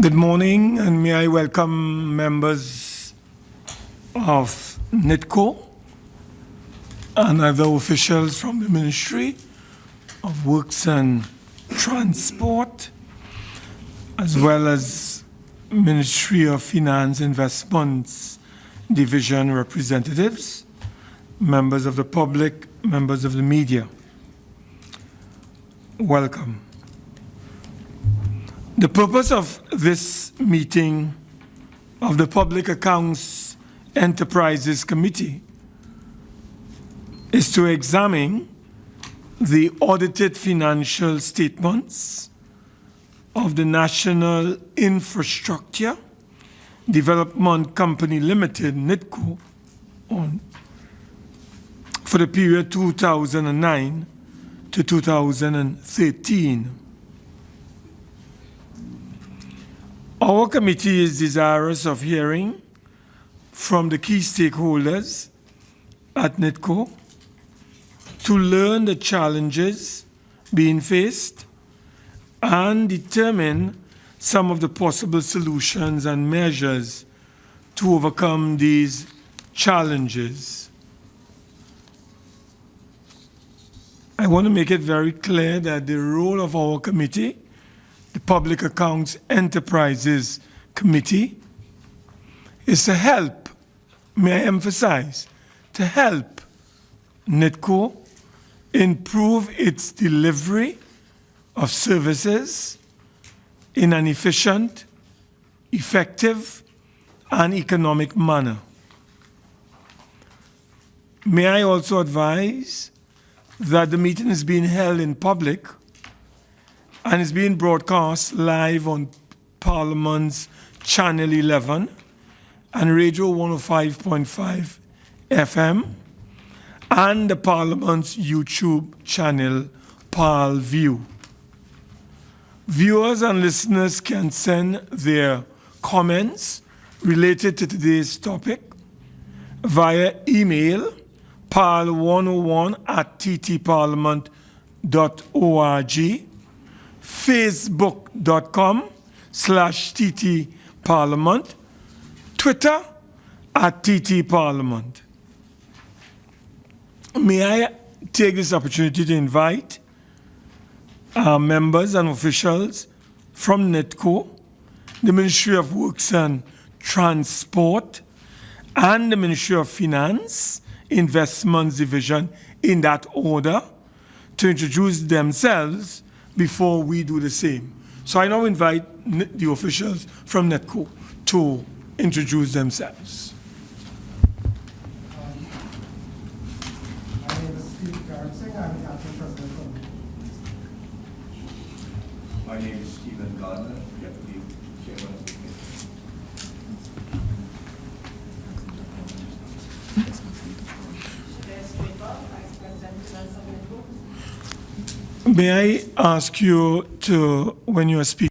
Good morning, and may I welcome members of NIDCO and other officials from the Ministry of Works and Transport, as well as Ministry of Finance Investments Division representatives, members of the public, members of the media. Welcome. The purpose of this meeting of the Public Accounts Enterprises Committee is to examine the audited financial statements of the National Infrastructure Development Company Limited, NIDCO, for the period 2009 to 2013. Our committee is desirous of hearing from the key stakeholders at NIDCO to learn the challenges being faced and determine some of the possible solutions and measures to overcome these challenges. I want to make it very clear that the role of our committee, the Public Accounts Enterprises Committee, is to help, may I emphasize, to help NIDCO improve its delivery of services in an efficient, effective, and economic manner. May I also advise that the meeting is being held in public and is being broadcast live on Parliament's Channel 11 and Radio 105.5 FM and the Parliament's YouTube channel, ParlView. Viewers and listeners can send their comments related to today's topic via email parl101@ttparliament.org, facebook.com/ttparliament, Twitter @ttparliament. May I take this opportunity to invite our members and officials from NIDCO, the Ministry of Works and Transport, and the Ministry of Finance Investments Division, in that order, to introduce themselves before we do the same. So I now invite the officials from NIDCO to introduce themselves. My name is Steve Garrison. I'm the acting president. My name is Stephen Gardner, Deputy Chairman of the May I ask you to, when you are speaking,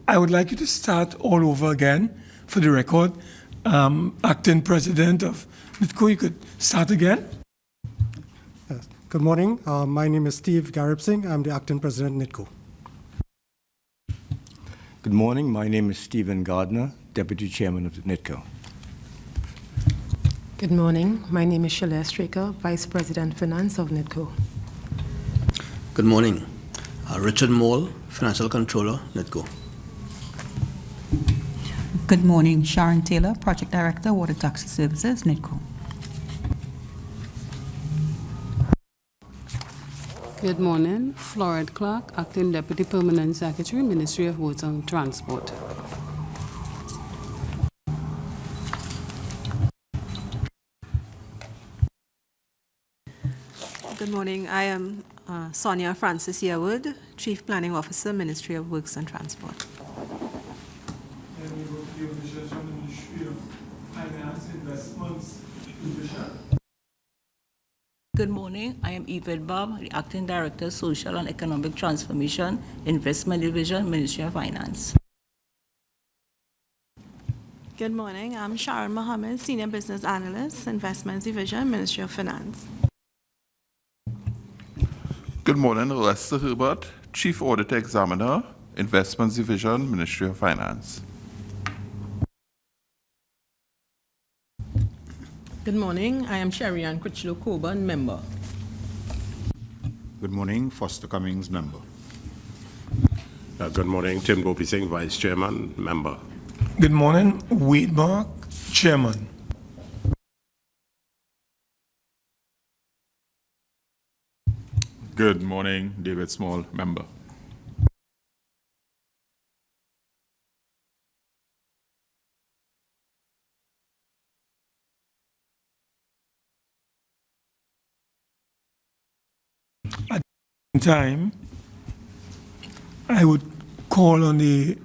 I would like you to start all over again for the record. Acting President of NIDCO, you could start again. Yes. Good morning. My name is Steve Garrison. I'm the acting president of NIDCO. Good morning. My name is Stephen Gardner, Deputy Chairman of the NIDCO. Good morning. My name is Shalea Straker, Vice President Finance of NIDCO. Good morning. Richard Moll, Financial Controller, NIDCO. Good morning. Sharon Taylor, Project Director, Water Taxi Services, NIDCO. Good morning. Florid Clark, Acting Deputy Permanent Secretary, Ministry of Works and Transport. Good morning. I am Sonia Francis Yearwood, Chief Planning Officer, Ministry of Works and Transport. And we will be officials from the Ministry of Finance Investments Division. Good morning. I am Yvette Bob, the Acting Director, Social and Economic Transformation, Investment Division, Ministry of Finance. Good morning. I'm Sharon Mohammed, Senior Business Analyst, Investments Division, Ministry of Finance. Good morning. Lester Herbert, Chief Auditor Examiner, Investments Division, Ministry of Finance. Good morning. I am Sherry Ann Critchlow-Coburn, member. Good morning. Foster Cummings, member. Good morning. Tim Gopi Singh, Vice Chairman, member. Good morning. Wade Mark, Chairman. Good morning. David Small, member. At the time, I would call on the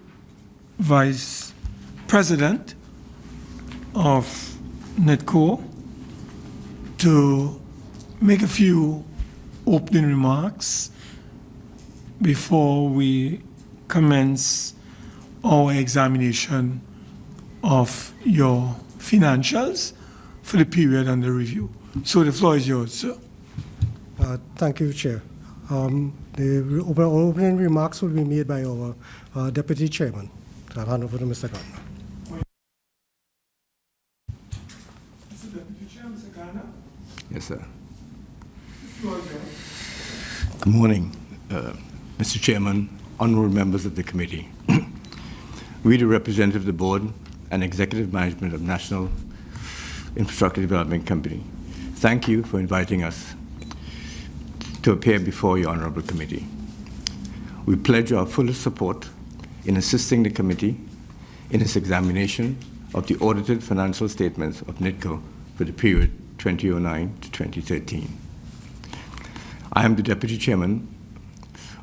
Vice President of NIDCO to make a few opening remarks before we commence our examination of your financials for the period under review. So the floor is yours, sir. Thank you, Chair. The opening remarks will be made by our Deputy Chairman. So I'll hand over to Mr. Gardner. Mr. Deputy Chair, Mr. Gardner. Yes, sir. The floor is yours. Good morning, Mr. Chairman, honorable members of the committee. We, the representative of the board and executive management of National Infrastructure Development Company, thank you for inviting us to appear before your honorable committee. We pledge our fullest support in assisting the committee in its examination of the audited financial statements of NIDCO for the period 2009 to 2013. I am the Deputy Chairman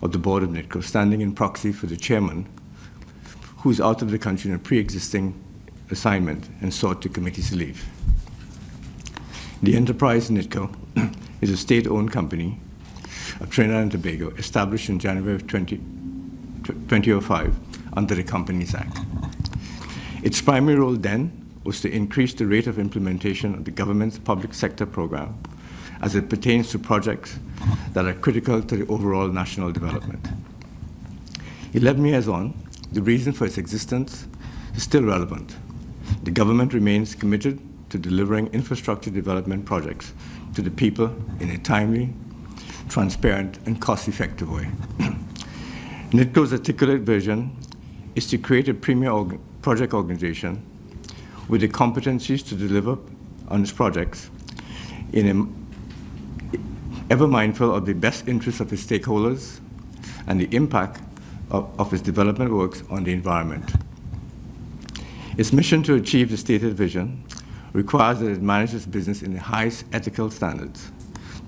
of the Board of NIDCO, standing in proxy for the Chairman, who is out of the country on a pre-existing assignment and sought the committee's leave. The enterprise NIDCO is a state-owned company of Trinidad and Tobago, established in January of 2005 under the Companies Act. Its primary role then was to increase the rate of implementation of the government's public sector program as it pertains to projects that are critical to the overall national development. 11 years on, the reason for its existence is still relevant. The government remains committed to delivering infrastructure development projects to the people in a timely, transparent, and cost-effective way. NIDCO's articulate vision is to create a premier project organization with the competencies to deliver on its projects ever mindful of the best interests of its stakeholders and the impact of its development works on the environment. Its mission to achieve the stated vision requires that it manage its business in the highest ethical standards,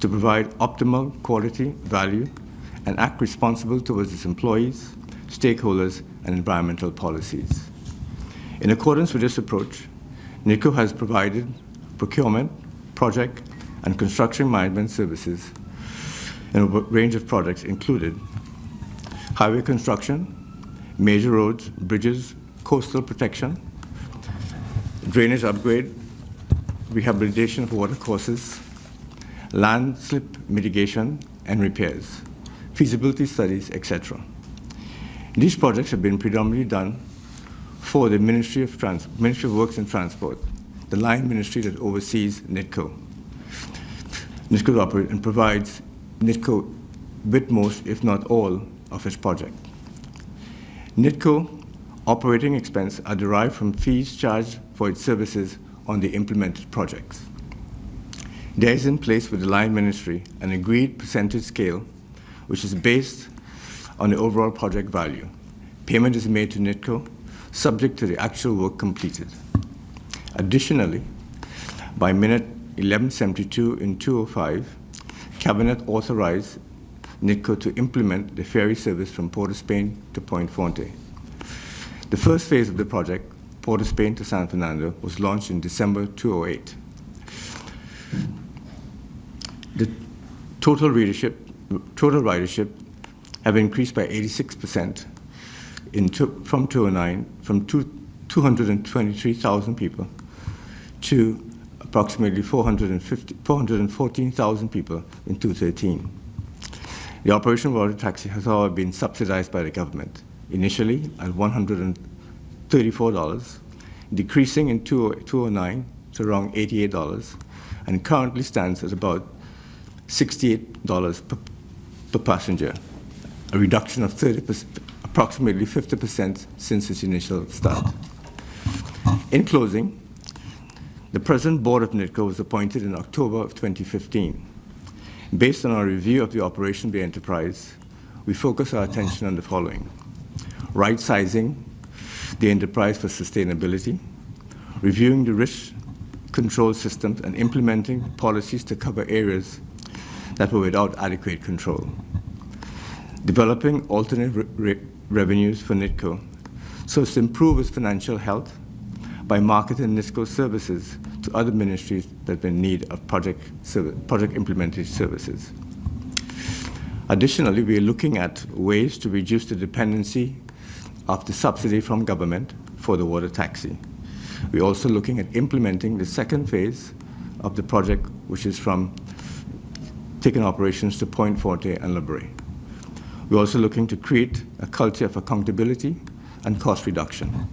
to provide optimal quality, value, and act responsible towards its employees, stakeholders, and environmental policies. In accordance with this approach, NIDCO has provided procurement, project, and construction management services in a range of projects included highway construction, major roads, bridges, coastal protection, drainage upgrade, rehabilitation of water courses, landslip mitigation and repairs, feasibility studies, etc. These projects have been predominantly done for the Ministry of Works and Transport, the line ministry that oversees NIDCO. NIDCO operates and provides NIDCO with most, if not all, of its projects. NIDCO operating expenses are derived from fees charged for its services on the implemented projects. There is in place with the line ministry an agreed percentage scale, which is based on the overall project value. Payment is made to NIDCO subject to the actual work completed. Additionally, by minute 1172 in 205, Cabinet authorized NIDCO to implement the ferry service from Port of Spain to Point Fonte. The first phase of the project, Port of Spain to San Fernando, was launched in December 2008. The total ridership have increased by 86% from 2009, from 223,000 people to approximately 414,000 people in 2013. The operation of water taxi has, however, been subsidized by the government, initially at $134, decreasing in 2009 to around $88, and currently stands at about $68 per passenger, a reduction of approximately 50% since its initial start. In closing, the present board of NIDCO was appointed in October of 2015. Based on our review of the operation of the enterprise, we focus our attention on the following: right-sizing the enterprise for sustainability, reviewing the risk control systems and implementing policies to cover areas that were without adequate control, developing alternate revenues for NIDCO so as to improve its financial health by marketing NIDCO services to other ministries that are in need of project implementation services. Additionally, we are looking at ways to reduce the dependency of the subsidy from government for the water taxi. We're also looking at implementing the second phase of the project, which is from taking operations to Point Forte and Libre. We're also looking to create a culture of accountability and cost reduction.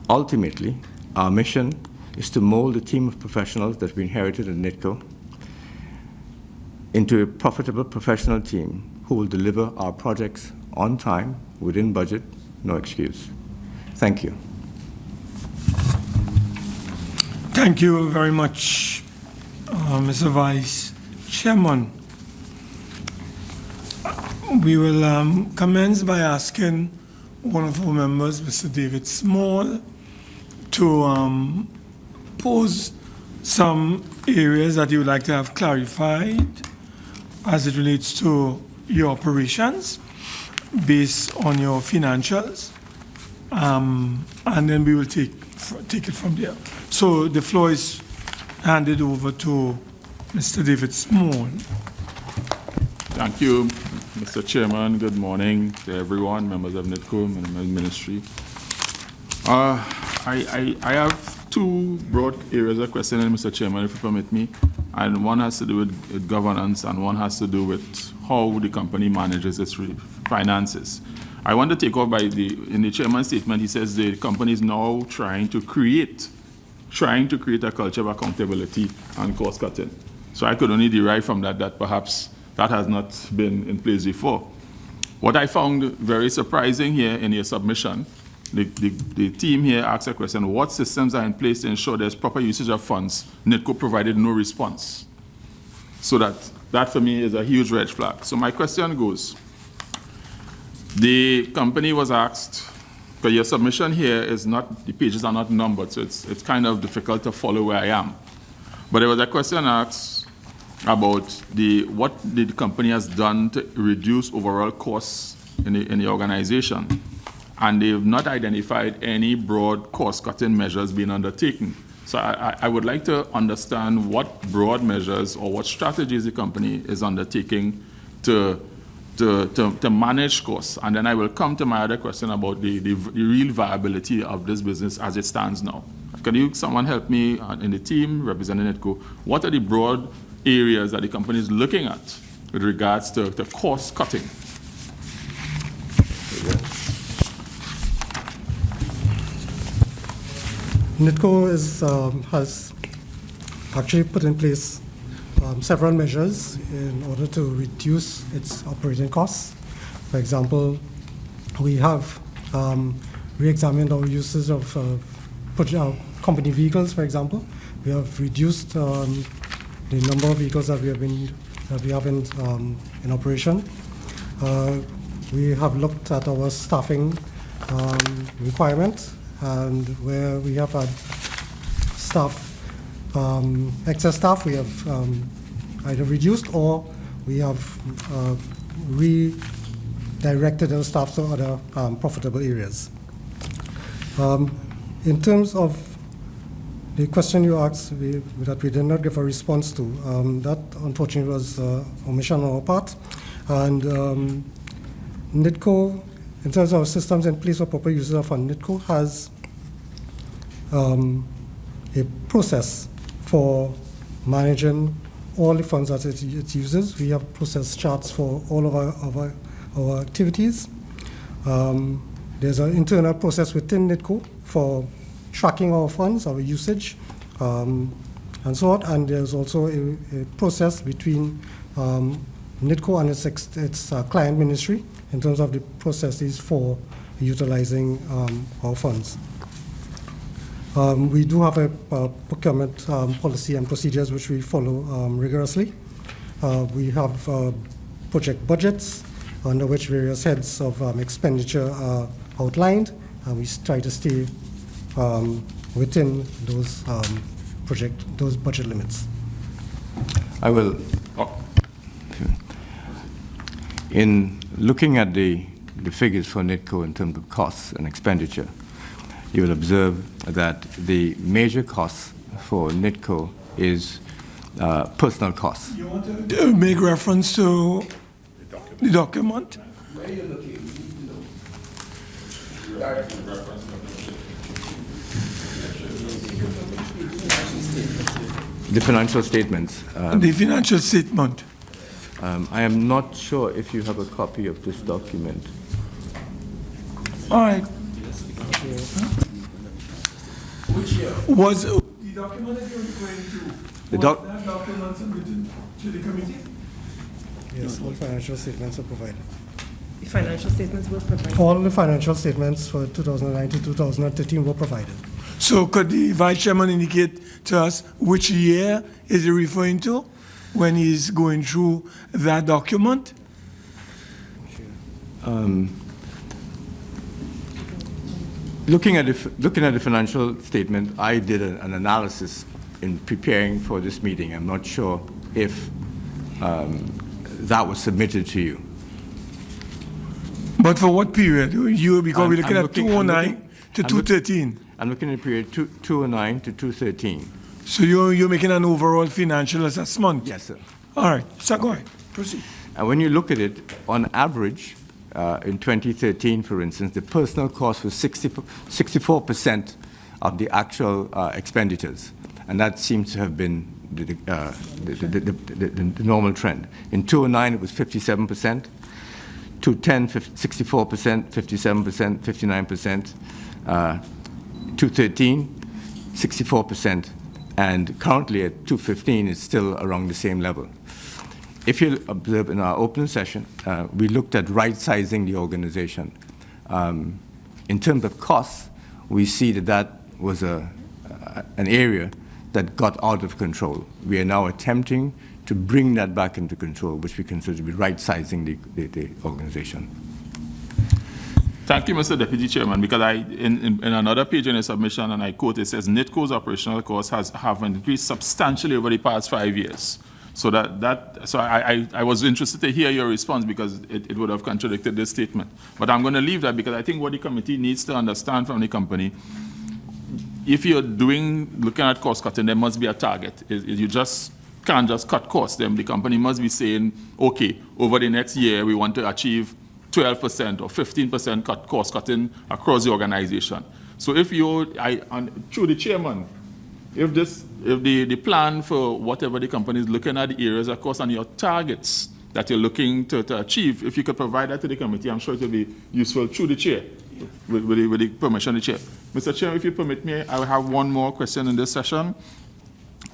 Ultimately, our mission is to mold a team of professionals that we inherited at NIDCO into a profitable professional team who will deliver our projects on time, within budget, no excuse. Thank you. Thank you very much, Mr. Vice Chairman. We will commence by asking one of our members, Mr. David Small, to pose some areas that you would like to have clarified as it relates to your operations based on your financials, and then we will take it from there. So the floor is handed over to Mr. David Small. Thank you, Mr. Chairman. Good morning to everyone, members of NIDCO and the ministry. I have two broad areas of questioning, Mr. Chairman, if you permit me. And one has to do with governance, and one has to do with how the company manages its finances. I want to take off in the chairman's statement, he says the company is now trying to create a culture of accountability and cost cutting. So I could only derive from that perhaps that has not been in place before. What I found very surprising here in your submission, the team here asked a question: what systems are in place to ensure there's proper usage of funds? NIDCO provided no response. So that for me is a huge red flag. So my question goes, the company was asked, because your submission here is not, the pages are not numbered, so it's kind of difficult to follow where I am. But there was a question asked about what the company has done to reduce overall costs in the organization. And they've not identified any broad cost-cutting measures being undertaken. So I would like to understand what broad measures or what strategies the company is undertaking to manage costs. And then I will come to my other question about the real viability of this business as it stands now. Can someone help me in the team representing NIDCO? What are the broad areas that the company is looking at with regards to cost cutting? NIDCO has actually put in place several measures in order to reduce its operating costs. For example, we have re-examined our uses of company vehicles, for example. We have reduced the number of vehicles that we have in operation. We have looked at our staffing requirement, and where we have had excess staff, we have either reduced or we have redirected our staff to other profitable areas. In terms of the question you asked that we did not give a response to, that unfortunately was omission on our part. And NIDCO, in terms of systems in place for proper usage of funds, NIDCO has a process for managing all the funds that it uses. We have process charts for all of our activities. There's an internal process within NIDCO for tracking our funds, our usage, and so on. And there's also a process between NIDCO and its client ministry in terms of the processes for utilizing our funds. We do have a procurement policy and procedures which we follow rigorously. We have project budgets under which various heads of expenditure are outlined, and we try to stay within those budget limits. I will. In looking at the figures for NIDCO in terms of costs and expenditure, you will observe that the major cost for NIDCO is personal costs. You want to make reference to the document? Where are you looking? The financial statements. The financial statement. I am not sure if you have a copy of this document. All right. Which year? Was the document that you're referring to, that document submitted to the committee? Yes, all financial statements are provided. The financial statements were provided. All the financial statements for 2009 to 2013 were provided. So could the Vice Chairman indicate to us which year is he referring to when he's going through that document? Looking at the financial statement, I did an analysis in preparing for this meeting. I'm not sure if that was submitted to you. But for what period? Because we're looking at 2009 to 2013. I'm looking at the period 2009 to 2013. So you're making an overall financial assessment? Yes, sir. All right. So go ahead. Proceed. And when you look at it, on average, in 2013, for instance, the personal cost was 64% of the actual expenditures. And that seems to have been the normal trend. In 2009, it was 57%. 2010, 64%, 57%, 59%. 2013, 64%. And currently at 2015, it's still around the same level. If you observe in our opening session, we looked at right-sizing the organization. In terms of costs, we see that was an area that got out of control. We are now attempting to bring that back into control, which we consider to be right-sizing the organization. Thank you, Mr. Deputy Chairman, because in another page in the submission, and I quote, it says, NIDCO's operational costs have increased substantially over the past 5 years. So I was interested to hear your response because it would have contradicted this statement. But I'm going to leave that because I think what the committee needs to understand from the company, if you're looking at cost cutting, there must be a target. You just can't just cut costs. Then the company must be saying, okay, over the next year, we want to achieve 12% or 15% cost cutting across the organization. So if through the chairman, if the plan for whatever the company is looking at, the areas of course and your targets that you're looking to achieve, if you could provide that to the committee, I'm sure it will be useful through the chair, with the permission of the chair. Mr. Chair, if you permit me, I will have one more question in this session.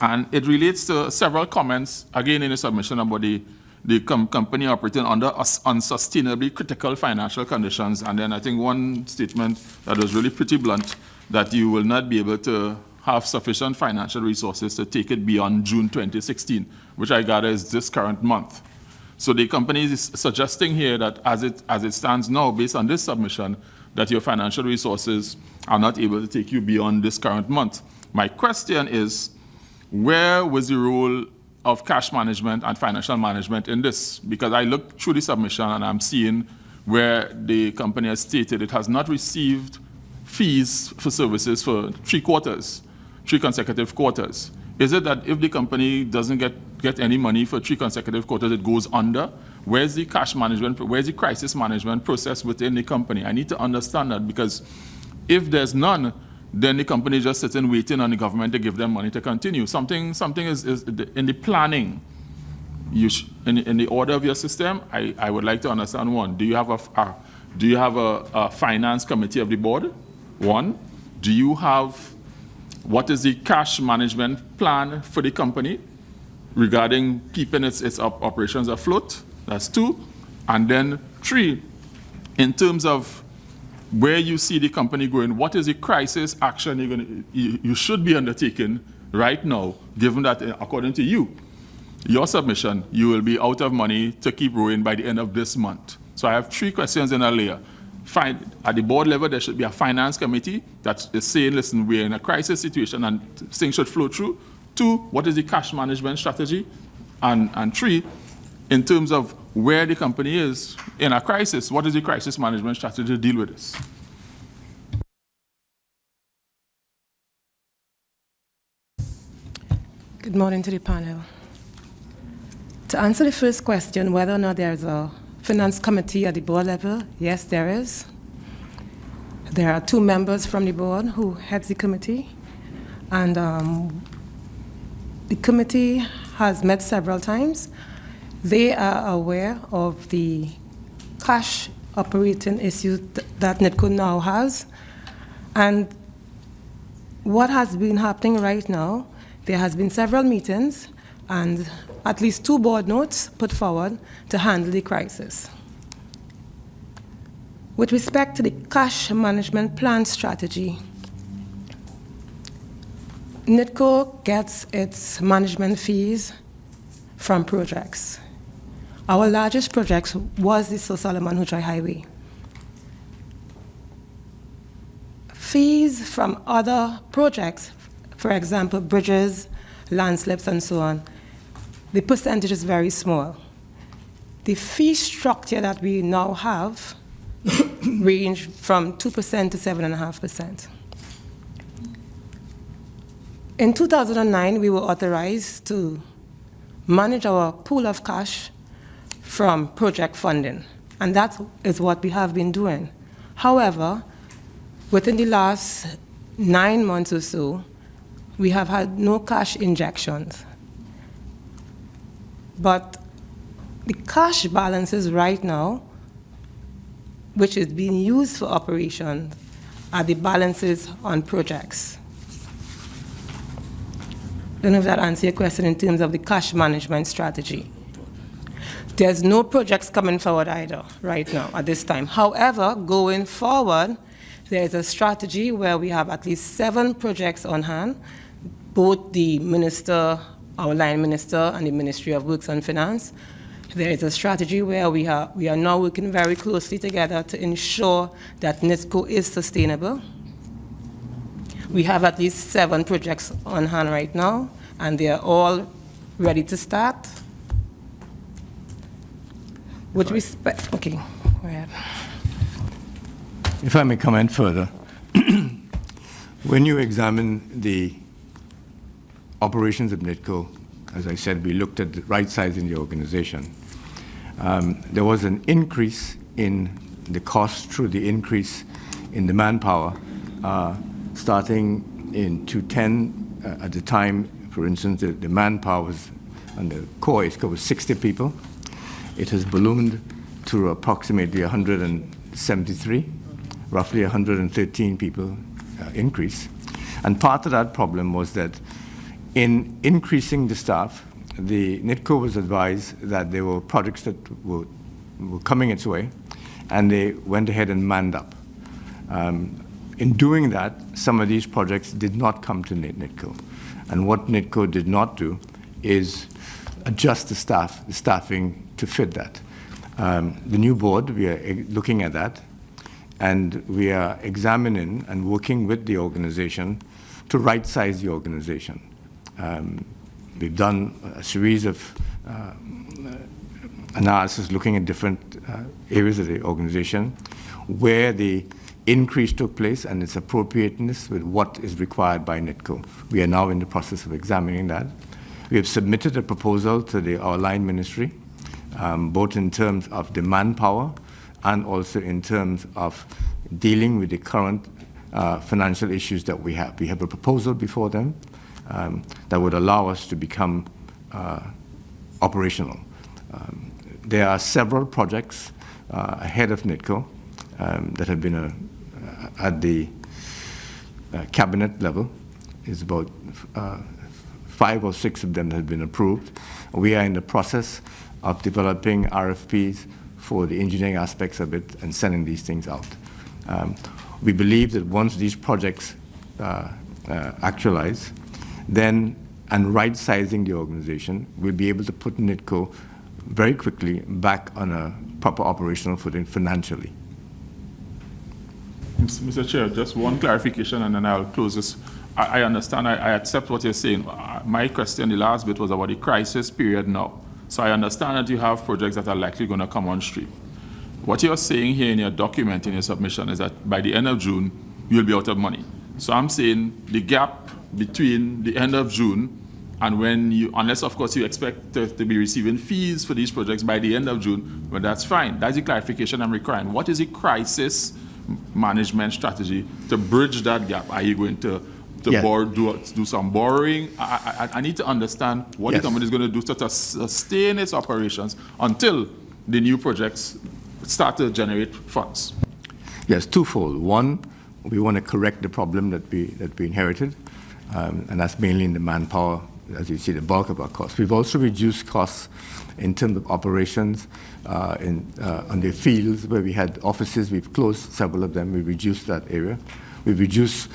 And it relates to several comments, again in the submission, about the company operating under unsustainably critical financial conditions. And then I think one statement that was really pretty blunt, that you will not be able to have sufficient financial resources to take it beyond June 2016, which I gather is this current month. So the company is suggesting here that as it stands now, based on this submission, that your financial resources are not able to take you beyond this current month. My question is, where was the role of cash management and financial management in this? Because I looked through the submission and I'm seeing where the company has stated it has not received fees for services for 3 consecutive quarters. Is it that if the company doesn't get any money for 3 consecutive quarters, it goes under? Where's the cash management, where's the crisis management process within the company? I need to understand that, because if there's none, then the company is just sitting waiting on the government to give them money to continue. Something is in the planning. In the order of your system, I would like to understand, one, do you have a finance committee of the board? One, do you have, what is the cash management plan for the company regarding keeping its operations afloat? That's 2. And then 3, in terms of where you see the company going, what is the crisis action you should be undertaking right now, given that, according to you, your submission, you will be out of money to keep rowing by the end of this month. So I have 3 questions in a layer. At the board level, there should be a finance committee that is saying, listen, we're in a crisis situation and things should flow through. 2, what is the cash management strategy? And 3, in terms of where the company is in a crisis, what is the crisis management strategy to deal with this? Good morning to the panel. To answer the first question, whether or not there is a finance committee at the board level, yes, there is. There are 2 members from the board who heads the committee, and the committee has met several times. They are aware of the cash operating issues that NIDCO now has, and what has been happening right now, there has been several meetings and at least 2 board notes put forward to handle the crisis. With respect to the cash management plan strategy, NIDCO gets its management fees from projects. Our largest project was the Sir Solomon Hoochai Highway. Fees from other projects, for example, bridges, landslips, and so on, the percentage is very small. The fee structure that we now have range from 2% to 7.5%. In 2009, we were authorized to manage our pool of cash from project funding, and that is what we have been doing. However, within the last 9 months or so, we have had no cash injections. But the cash balances right now, which is being used for operations, are the balances on projects. I don't know if that answers your question in terms of the cash management strategy. There's no projects coming forward either right now at this time. However, going forward, there's a strategy where we have at least 7 projects on hand. Both the minister, our line minister, and the Ministry of Works and Finance. There is a strategy where we are now working very closely together to ensure that NIDCO is sustainable. We have at least 7 projects on hand right now, and they are all ready to start. With respect, okay, go ahead. If I may comment further, when you examine the operations of NIDCO, as I said, we looked at the right size in the organization. There was an increase in the cost through the increase in the manpower, starting in 2010. At the time, for instance, the manpower was, on the core ISCO was 60 people. It has ballooned to approximately 173, roughly 113 people increase. And part of that problem was that in increasing the staff, the NIDCO was advised that there were projects that were coming its way, and they went ahead and manned up. In doing that, some of these projects did not come to NIDCO. And what NIDCO did not do is adjust the staffing to fit that. The new board, we are looking at that, and we are examining and working with the organization to right-size the organization. we've done a series of analysis looking at different areas of the organization where the increase took place and its appropriateness with what is required by NIDCO. We are now in the process of examining that. We have submitted a proposal to our line ministry, both in terms of the manpower and also in terms of dealing with the current financial issues that we have. We have a proposal before them that would allow us to become operational. There are several projects ahead of NIDCO that have been at the cabinet level. It's about 5 or 6 of them that have been approved. We are in the process of developing RFPs for the engineering aspects of it and sending these things out. We believe that once these projects actualize, then, and right-sizing the organization, we'll be able to put NIDCO very quickly back on a proper operational footing financially. Mr. Chair, just one clarification and then I'll close this. I understand, I accept what you're saying. My question, the last bit, was about the crisis period now. So I understand that you have projects that are likely going to come on stream. What you're saying here in your document, in your submission, is that by the end of June, you'll be out of money. So I'm saying the gap between the end of June and when you, unless of course you expect to be receiving fees for these projects by the end of June, but that's fine. That's the clarification I'm requiring. What is the crisis management strategy to bridge that gap? Are you going to do some borrowing? I need to understand what the company is going to do to sustain its operations until the new projects start to generate funds. Yes, twofold. One, we want to correct the problem that we inherited, and that's mainly in the manpower, as you see, the bulk of our costs. We've also reduced costs in terms of operations on the fields where we had offices. We've closed several of them. We reduced that area. We've reduced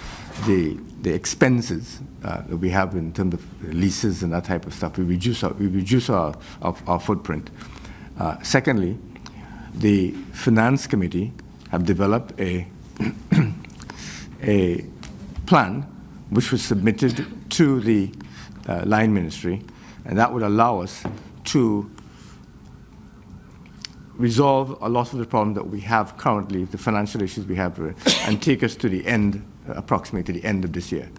the expenses that we have in terms of leases and that type of stuff. We reduce our footprint. Secondly, the Finance Committee have developed a plan which was submitted to the line ministry, and that would allow us to resolve a lot of the problems that we have currently, the financial issues we have, and take us to the end, approximately to the end of this year.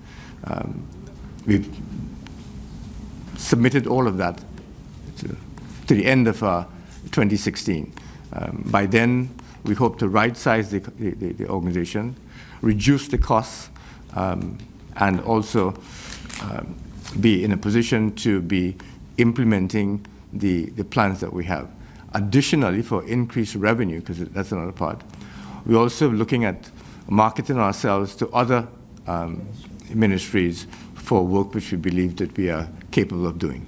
We've submitted all of that to the end of 2016. By then, we hope to right-size the organization, reduce the costs, and also be in a position to be implementing the plans that we have. Additionally, for increased revenue, because that's another part, we're also looking at marketing ourselves to other ministries for work which we believe that we are capable of doing.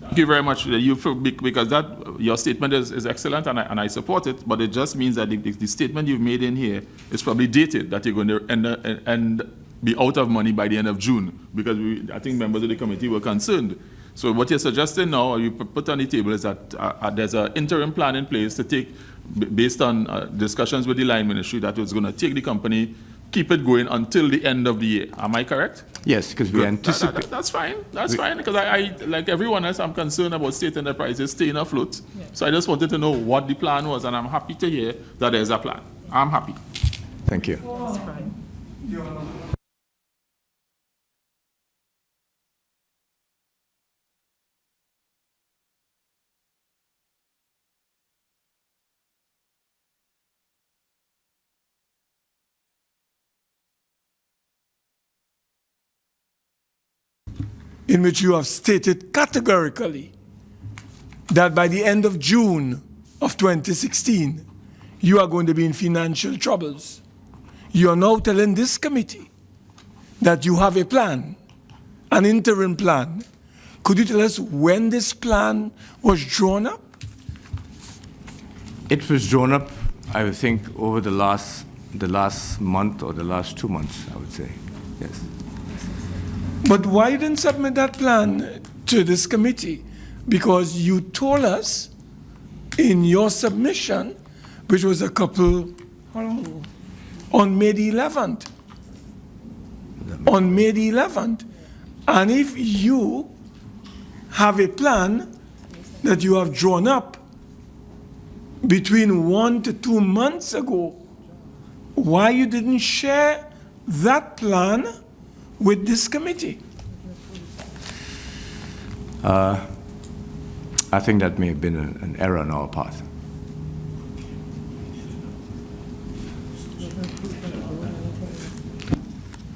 Thank you very much, because your statement is excellent and I support it, but it just means that the statement you've made in here is probably dated, that you're going to be out of money by the end of June, because I think members of the committee were concerned. So what you're suggesting now, or you put on the table, is that there's an interim plan in place to take, based on discussions with the line ministry, that it's going to take the company, keep it going until the end of the year. Am I correct? Yes, because we anticipate. That's fine. That's fine, because I, like everyone else, I'm concerned about state enterprises staying afloat. Yeah. So I just wanted to know what the plan was, and I'm happy to hear that there's a plan. I'm happy. Thank you. That's fine. In which you have stated categorically that by the end of June of 2016, you are going to be in financial troubles. You are now telling this committee that you have a plan, an interim plan. Could you tell us when this plan was drawn up? It was drawn up, I think, over the last month or the last 2 months, I would say. Yes. But why you didn't submit that plan to this committee? Because you told us in your submission, which was a couple, how long ago? On May the 11th. On May the 11th, And if you have a plan that you have drawn up between 1 to 2 months ago, why you didn't share that plan with this committee? I think that may have been an error on our part.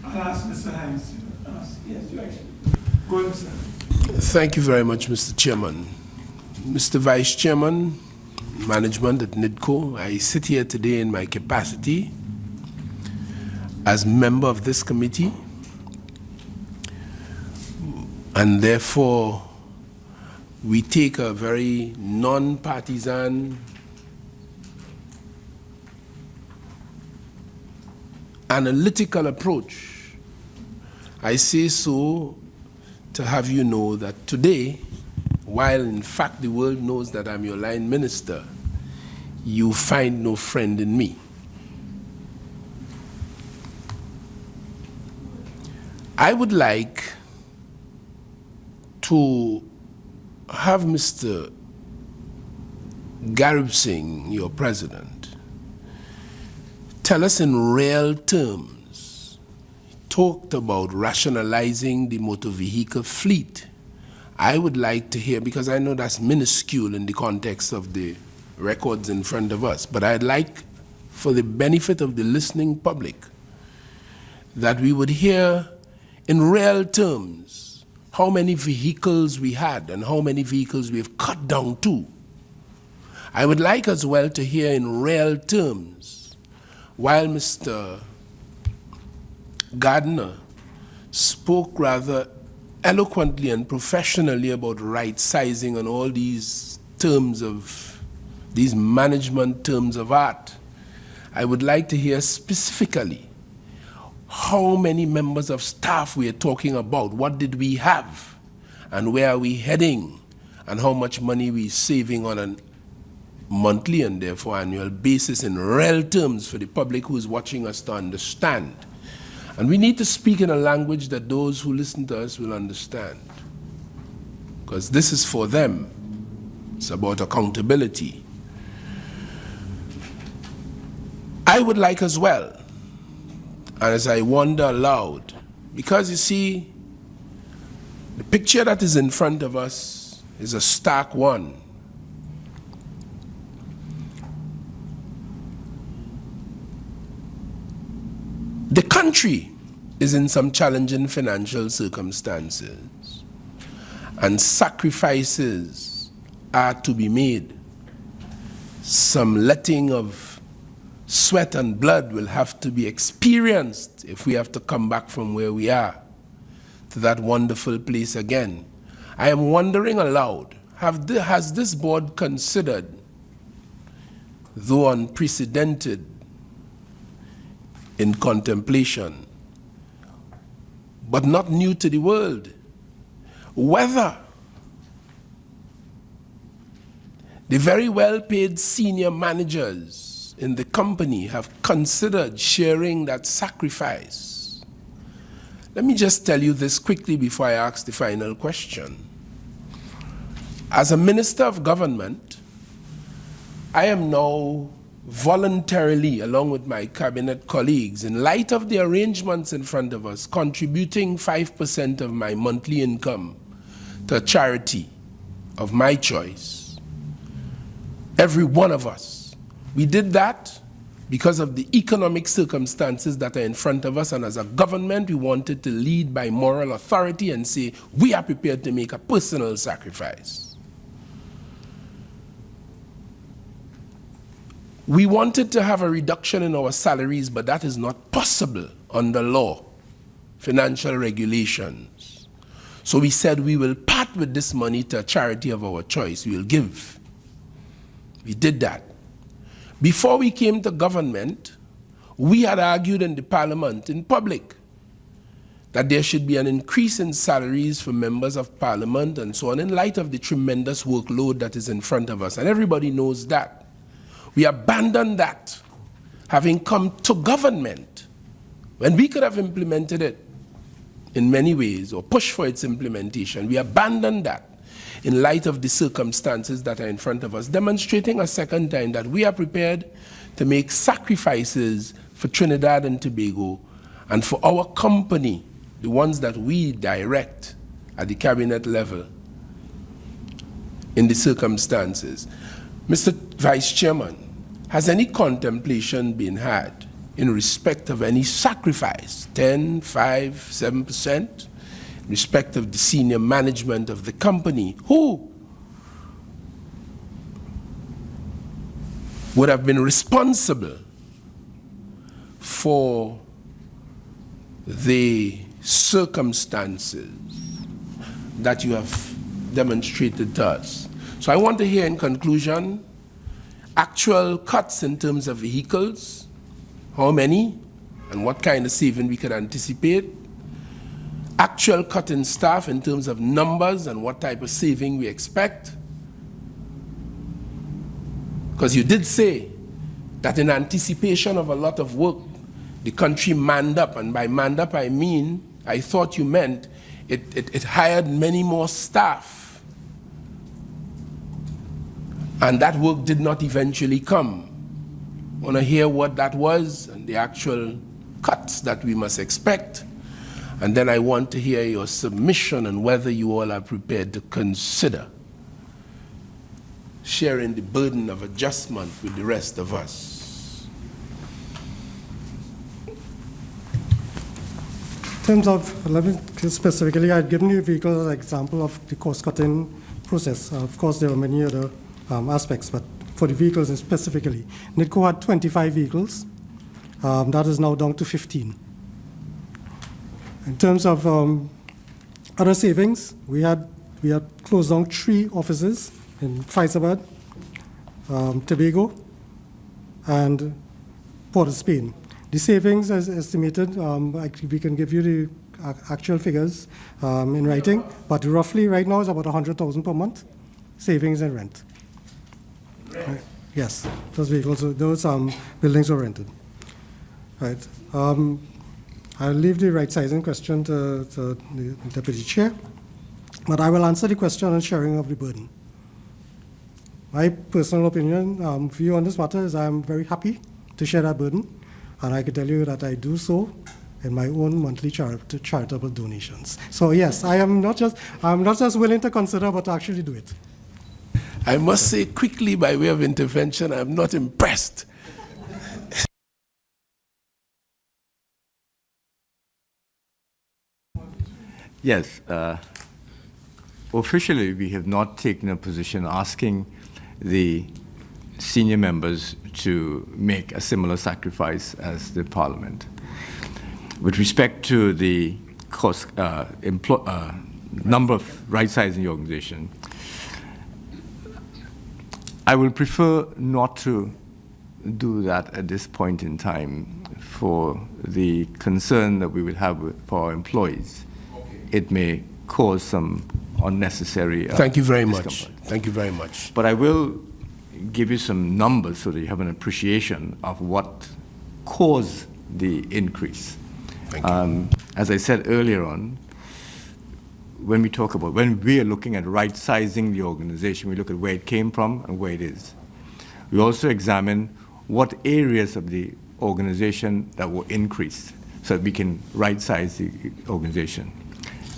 I'll ask Mr. Hines. Yes, you actually. Go ahead, sir. Thank you very much, Mr. Chairman. Mr. Vice Chairman, Management at NIDCO, I sit here today in my capacity as member of this committee, and therefore we take a very non-partisan analytical approach. I say so to have you know that today, while in fact the world knows that I'm your line minister, you find no friend in me. I would like to have Mr. Garib Singh, your president, tell us in real terms. He talked about rationalizing the motor vehicle fleet. I would like to hear, because I know that's minuscule in the context of the records in front of us, but I'd like, for the benefit of the listening public, that we would hear in real terms how many vehicles we had and how many vehicles we've cut down to. I would like as well to hear in real terms, while Mr. Gardner spoke rather eloquently and professionally about right sizing and all these terms of, these management terms of art, I would like to hear specifically how many members of staff we are talking about, what did we have, and where are we heading, and how much money we saving on a monthly and therefore annual basis in real terms for the public who is watching us to understand. And we need to speak in a language that those who listen to us will understand, because this is for them. It's about accountability. I would like as well, and as I wonder aloud, because you see, the picture that is in front of us is a stark one. The country is in some challenging financial circumstances, and sacrifices are to be made. Some letting of sweat and blood will have to be experienced if we have to come back from where we are to that wonderful place again. I am wondering aloud, has this board considered, though unprecedented in contemplation, but not new to the world, whether the very well-paid senior managers in the company have considered sharing that sacrifice? Let me just tell you this quickly before I ask the final question. As a minister of government, I am now voluntarily, along with my cabinet colleagues, in light of the arrangements in front of us, contributing 5% of my monthly income to a charity of my choice. Every one of us. We did that because of the economic circumstances that are in front of us, and as a government, we wanted to lead by moral authority and say, we are prepared to make a personal sacrifice. We wanted to have a reduction in our salaries, but that is not possible under law, financial regulations. So we said we will part with this money to a charity of our choice. We will give. We did that. Before we came to government, we had argued in the parliament, in public, that there should be an increase in salaries for members of parliament and so on, in light of the tremendous workload that is in front of us. And everybody knows that. We abandoned that, having come to government, when we could have implemented it in many ways or push for its implementation. We abandoned that in light of the circumstances that are in front of us, demonstrating a second time that we are prepared to make sacrifices for Trinidad and Tobago and for our company, the ones that we direct at the cabinet level in the circumstances. Mr. Vice Chairman, has any contemplation been had in respect of any sacrifice, 10, 5, 7%, in respect of the senior management of the company, who would have been responsible for the circumstances that you have demonstrated to us? So I want to hear in conclusion actual cuts in terms of vehicles, how many and what kind of saving we could anticipate, actual cut in staff in terms of numbers and what type of saving we expect. Because you did say that in anticipation of a lot of work, the country manned up, and by manned up I mean, I thought you meant it hired many more staff. And that work did not eventually come. I want to hear what that was and the actual cuts that we must expect. And then I want to hear your submission on whether you all are prepared to consider sharing the burden of adjustment with the rest of us. In terms of, let me specifically, I've given you vehicles as an example of the cost-cutting process. Of course, there are many other aspects, but for the vehicles specifically, NIDCO had 25 vehicles. That is now down to 15. In terms of other savings, we had closed down 3 offices in Faizabad, Tobago, and Port of Spain. The savings is estimated, we can give you the actual figures in writing, but roughly right now is about 100,000 per month savings in rent. Yes, those vehicles, those buildings were rented. Right. I'll leave the right sizing question to the Deputy Chair, but I will answer the question on sharing of the burden. My personal opinion, view on this matter is I'm very happy to share that burden, and I can tell you that I do so in my own monthly charitable donations. So yes, I'm not just willing to consider, but to actually do it. I must say quickly by way of intervention, I'm not impressed. Yes, officially we have not taken a position asking the senior members to make a similar sacrifice as the Parliament. With respect to the cost, number of right-sizing the organization, I will prefer not to do that at this point in time for the concern that we will have for our employees. It may cause some unnecessary Thank you very discomfort. much. Thank you very much. But I will give you some numbers so that you have an appreciation of what caused the increase. Thank you. As I said earlier on, when we are looking at right-sizing the organization, we look at where it came from and where it is. We also examine what areas of the organization that were increased so that we can right-size the organization.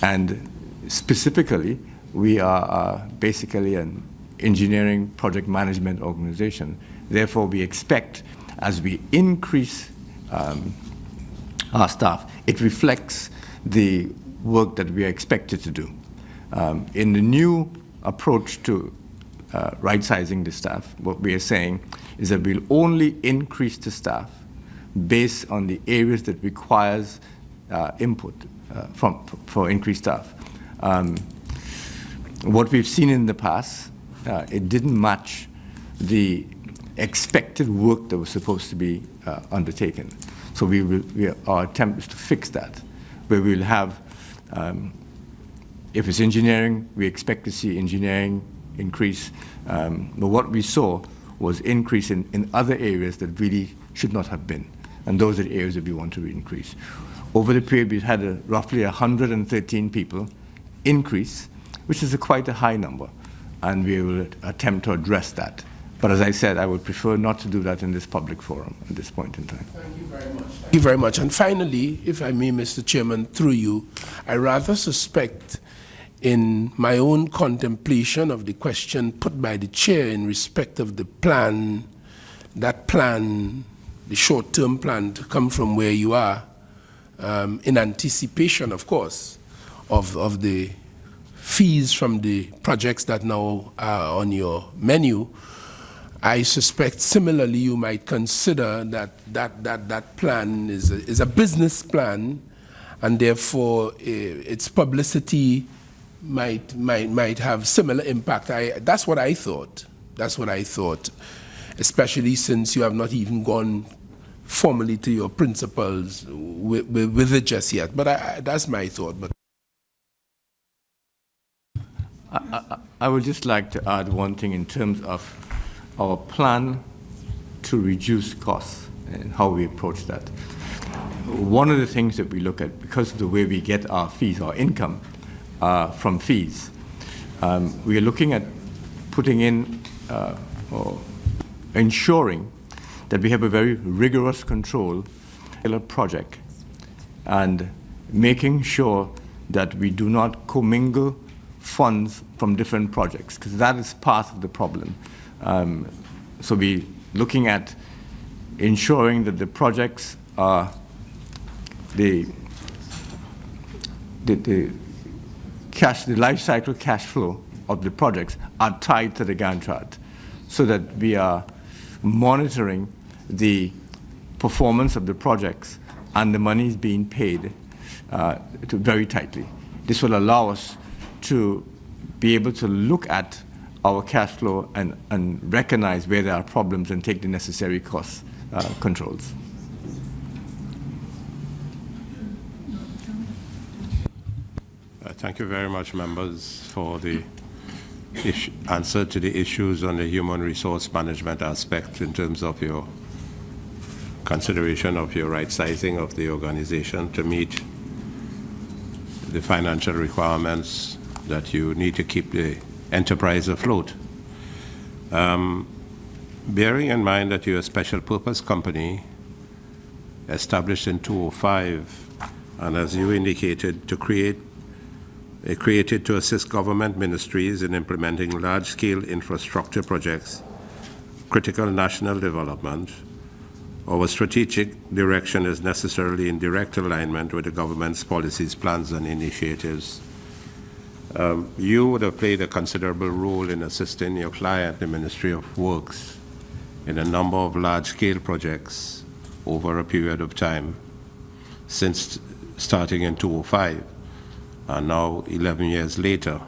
And specifically, we are basically an engineering project management organization. Therefore, we expect, as we increase our staff, it reflects the work that we are expected to do. In the new approach to right-sizing the staff, what we are saying is that we'll only increase the staff based on the areas that requires input for increased staff. What we've seen in the past, it didn't match the expected work that was supposed to be undertaken. So our attempt is to fix that, where we'll have, if it's engineering, we expect to see engineering increase. But what we saw was increase in other areas that really should not have been. And those are the areas that we want to increase. over the period, we had a roughly 113 people increase, which is quite a high number, and we will attempt to address that. But as I said, I would prefer not to do that in this public forum at this point in time. Thank you very much. Thank you very much. And finally, if I may, Mr. Chairman, through you, I rather suspect in my own contemplation of the question put by the chair in respect of the plan, that plan, the short-term plan to come from where you are, in anticipation, of course, of the fees from the projects that now are on your menu, I suspect similarly you might consider that plan is a business plan, and therefore its publicity might have similar impact. That's what I thought. That's what I thought, especially since you have not even gone formally to your principals with it just yet. But that's my thought. But I would just like to add one thing in terms of our plan to reduce costs and how we approach that. One of the things that we look at, because of the way we get our fees, our income from fees, we are looking at putting in or ensuring that we have a very rigorous control of a project and making sure that we do not commingle funds from different projects, because that is part of the problem. So we're looking at ensuring that the projects are the life cycle cash flow of the projects are tied to the Gantt chart, so that we are monitoring the performance of the projects and the money is being paid very tightly. This will allow us to be able to look at our cash flow and recognize where there are problems and take the necessary cost controls. Thank you very much, members, for the answer to the issues on the human resource management aspect in terms of your consideration of your right sizing of the organization to meet the financial requirements that you need to keep the enterprise afloat. Bearing in mind that you're a special purpose company established in 2005, and as you indicated, created to assist government ministries in implementing large-scale infrastructure projects, critical national development, our strategic direction is necessarily in direct alignment with the government's policies, plans, and initiatives. You would have played a considerable role in assisting your client, the Ministry of Works, in a number of large-scale projects over a period of time, since starting in 2005, and now 11 years later.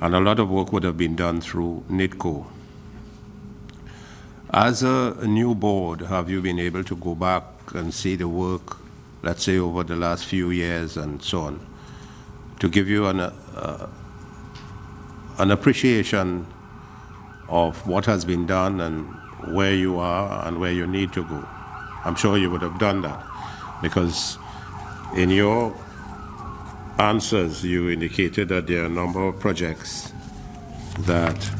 And a lot of work would have been done through NIDCO. As a new board, have you been able to go back and see the work, let's say over the last few years and so on, to give you an appreciation of what has been done and where you are and where you need to go? I'm sure you would have done that, because in your answers you indicated that there are a number of projects that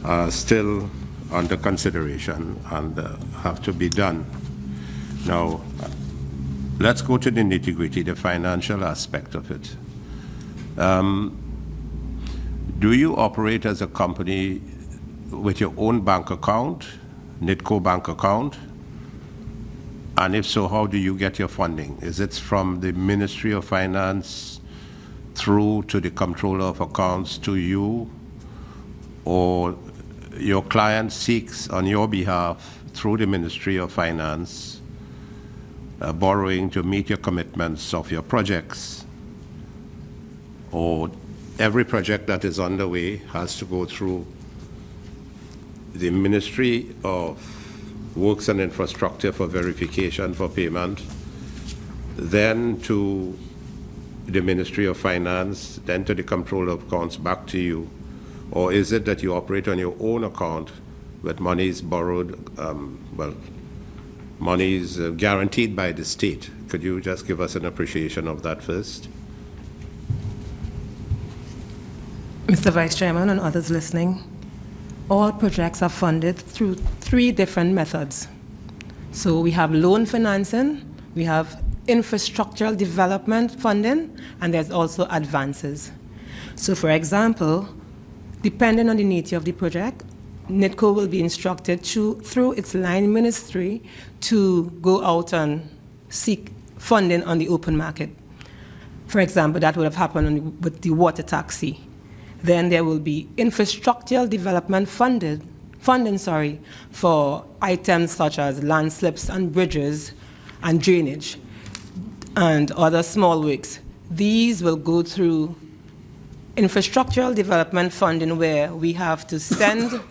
are still under consideration and have to be done. Now, let's go to the nitty-gritty, the financial aspect of it. Do you operate as a company with your own bank account, NIDCO bank account? And if so, how do you get your funding? Is it from the Ministry of Finance through to the Comptroller of Accounts to you, or your client seeks on your behalf through the Ministry of Finance borrowing to meet your commitments of your projects? Or every project that is underway has to go through the Ministry of Works and Infrastructure for verification for payment, then to the Ministry of Finance, then to the Comptroller of Accounts, back to you? Or is it that you operate on your own account with monies borrowed, monies guaranteed by the state. Could you just give us an appreciation of that first? Mr. Vice Chairman and others listening, all projects are funded through 3 different methods. So we have loan financing, we have infrastructural development funding, and there's also advances. So for example, depending on the nature of the project, NIDCO will be instructed through its line ministry to go out and seek funding on the open market. For example, that would have happened with the water taxi. Then there will be infrastructural development funding for items such as landslips and bridges and drainage and other small works. These will go through infrastructural development funding, where we have to send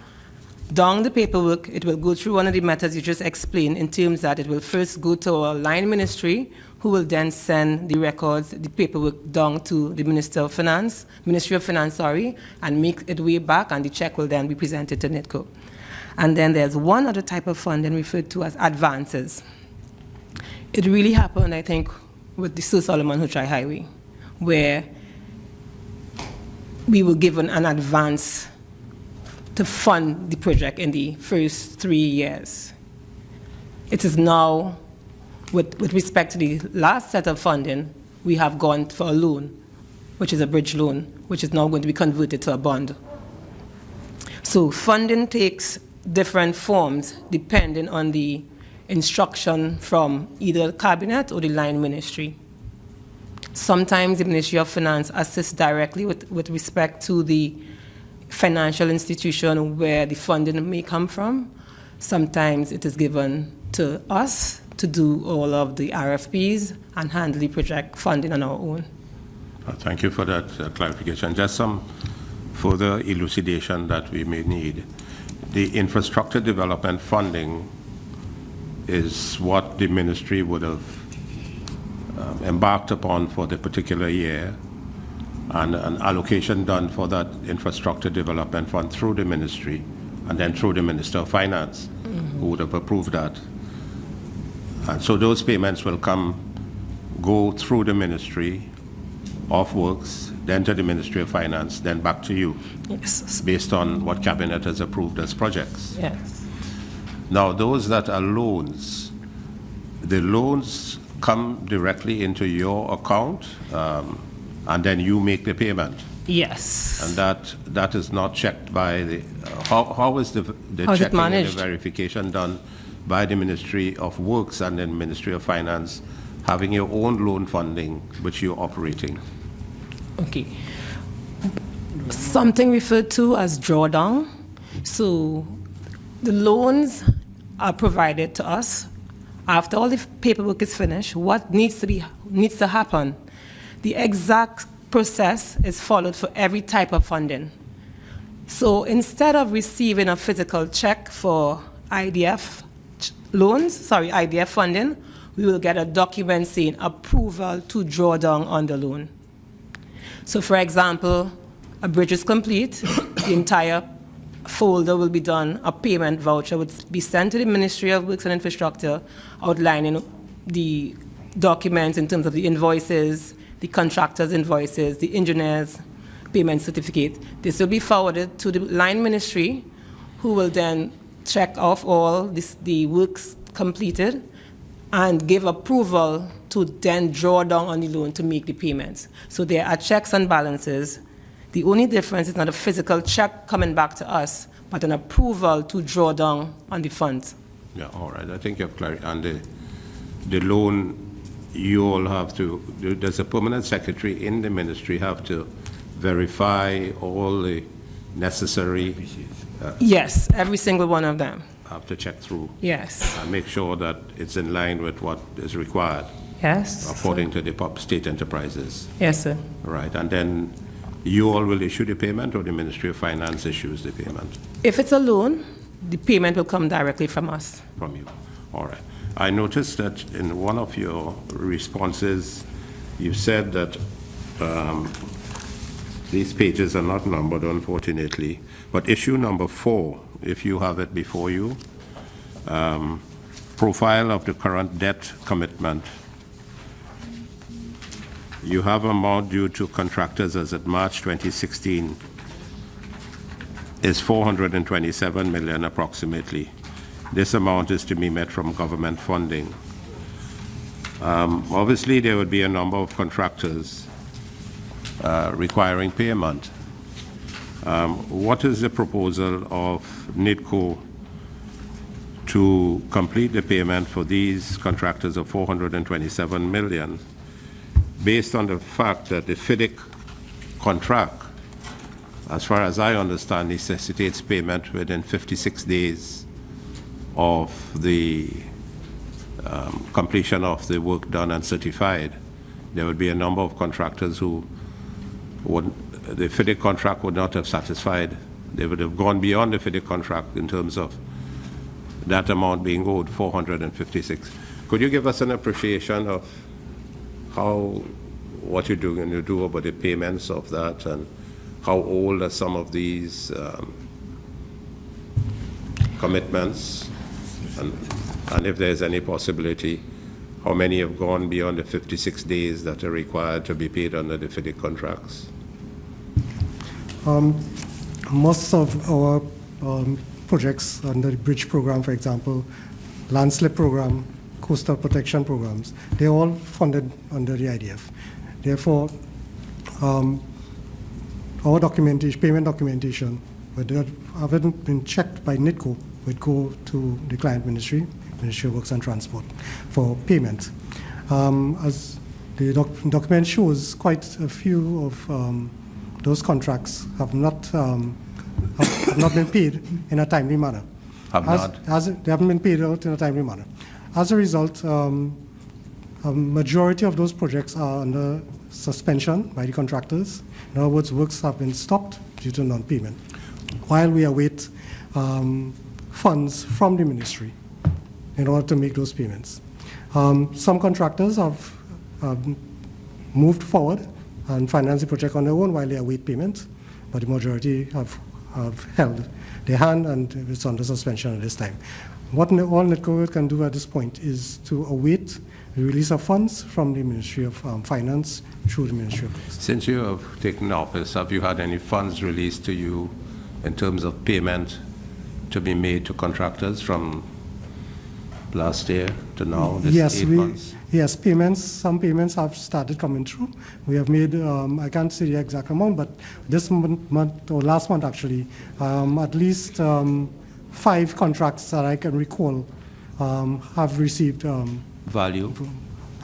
down the paperwork. It will go through one of the methods you just explained, in terms that it will first go to our line ministry, who will then send the records, the paperwork down to the Ministry of Finance, and make it way back, and the check will then be presented to NIDCO. And then there's one other type of funding referred to as advances. It really happened, I think, with the Sir Solomon Huchai Highway, where we were given an advance to fund the project in the first 3 years. It is now, with respect to the last set of funding, we have gone for a loan, which is a bridge loan, which is now going to be converted to a bond. So funding takes different forms depending on the instruction from either the cabinet or the line ministry. Sometimes the Ministry of Finance assists directly with respect to the financial institution where the funding may come from. Sometimes it is given to us to do all of the RFPs and handle the project funding on our own. Thank you for that clarification. Just some further elucidation that we may need. The infrastructure development funding is what the ministry would have embarked upon for the particular year, and an allocation done for that infrastructure development fund through the ministry, and then through the Minister of Finance, who would have approved that. And so those payments will go through the Ministry of Works, then to the Ministry of Finance, then back to you. Yes. Based on what Cabinet has approved as projects. Yes. Now, those that are loans, the loans come directly into your account, and then you make the payment. Yes. And that is not checked by the. How is the checking and the verification done by the Ministry of Works and then Ministry of Finance, having your own loan funding which you're operating? Okay. Something referred to as drawdown. So the loans are provided to us. After all the paperwork is finished, what needs to happen? The exact process is followed for every type of funding. So instead of receiving a physical check for IDF funding, we will get a document saying approval to draw down on the loan. So for example, a bridge is complete, the entire folder will be done, a payment voucher would be sent to the Ministry of Works and Infrastructure outlining the documents in terms of the invoices, the contractor's invoices, the engineer's payment certificate. This will be forwarded to the line ministry, who will then check off all the works completed and give approval to then draw down on the loan to make the payments. So there are checks and balances. The only difference is not a physical check coming back to us, but an approval to draw down on the funds. Yeah, all right. I think you have clarity. And the loan, you all have to, does a permanent secretary in the ministry have to verify all the necessary? Yes, every single one of them. Have to check through. Yes. And make sure that it's in line with what is required. Yes. According to the state enterprises. Yes, sir. Right. And then you all will issue the payment, or the Ministry of Finance issues the payment? If it's a loan, the payment will come directly from us. From you. All right. I noticed that in one of your responses, you said that these pages are not numbered, unfortunately, but issue number 4, if you have it before you, profile of the current debt commitment, you have amount due to contractors as at March 2016 is 427 million approximately. This amount is to be met from government funding. Obviously, there would be a number of contractors requiring payment. What is the proposal of NIDCO to complete the payment for these contractors of 427 million, based on the fact that the FIDIC contract, as far as I understand, necessitates payment within 56 days of the completion of the work done and certified? There would be a number of contractors who the FIDIC contract would not have satisfied. They would have gone beyond the FIDIC contract in terms of that amount being owed, 456. Could you give us an appreciation of what you're going to do about the payments of that, and how old are some of these commitments, and if there's any possibility, how many have gone beyond the 56 days that are required to be paid under the FIDIC contracts? Most of our projects under the bridge program, for example, landslip program, coastal protection programs, they're all funded under the IDF. Therefore, our documentation, payment documentation, whether haven't been checked by NIDCO, would go to the client Ministry of Works and Transport, for payment. As the document shows, quite a few of those contracts have not been paid in a timely manner. They haven't been paid out in a timely manner. As a result, a majority of those projects are under suspension by the contractors. In other words, works have been stopped due to non-payment, while we await funds from the ministry in order to make those payments. Some contractors have moved forward and financed the project on their own while they await payment, but the majority have held their hand, and it's under suspension at this time. What all NIDCO can do at this point is to await the release of funds from the Ministry of Finance through the Ministry of Works. Since you have taken office, have you had any funds released to you in terms of payment to be made to contractors from last year to now, this 8 months? Yes, payments, some payments have started coming through. We have made, I can't say the exact amount, but this month, or last month actually, at least 5 contracts that I can recall have received value?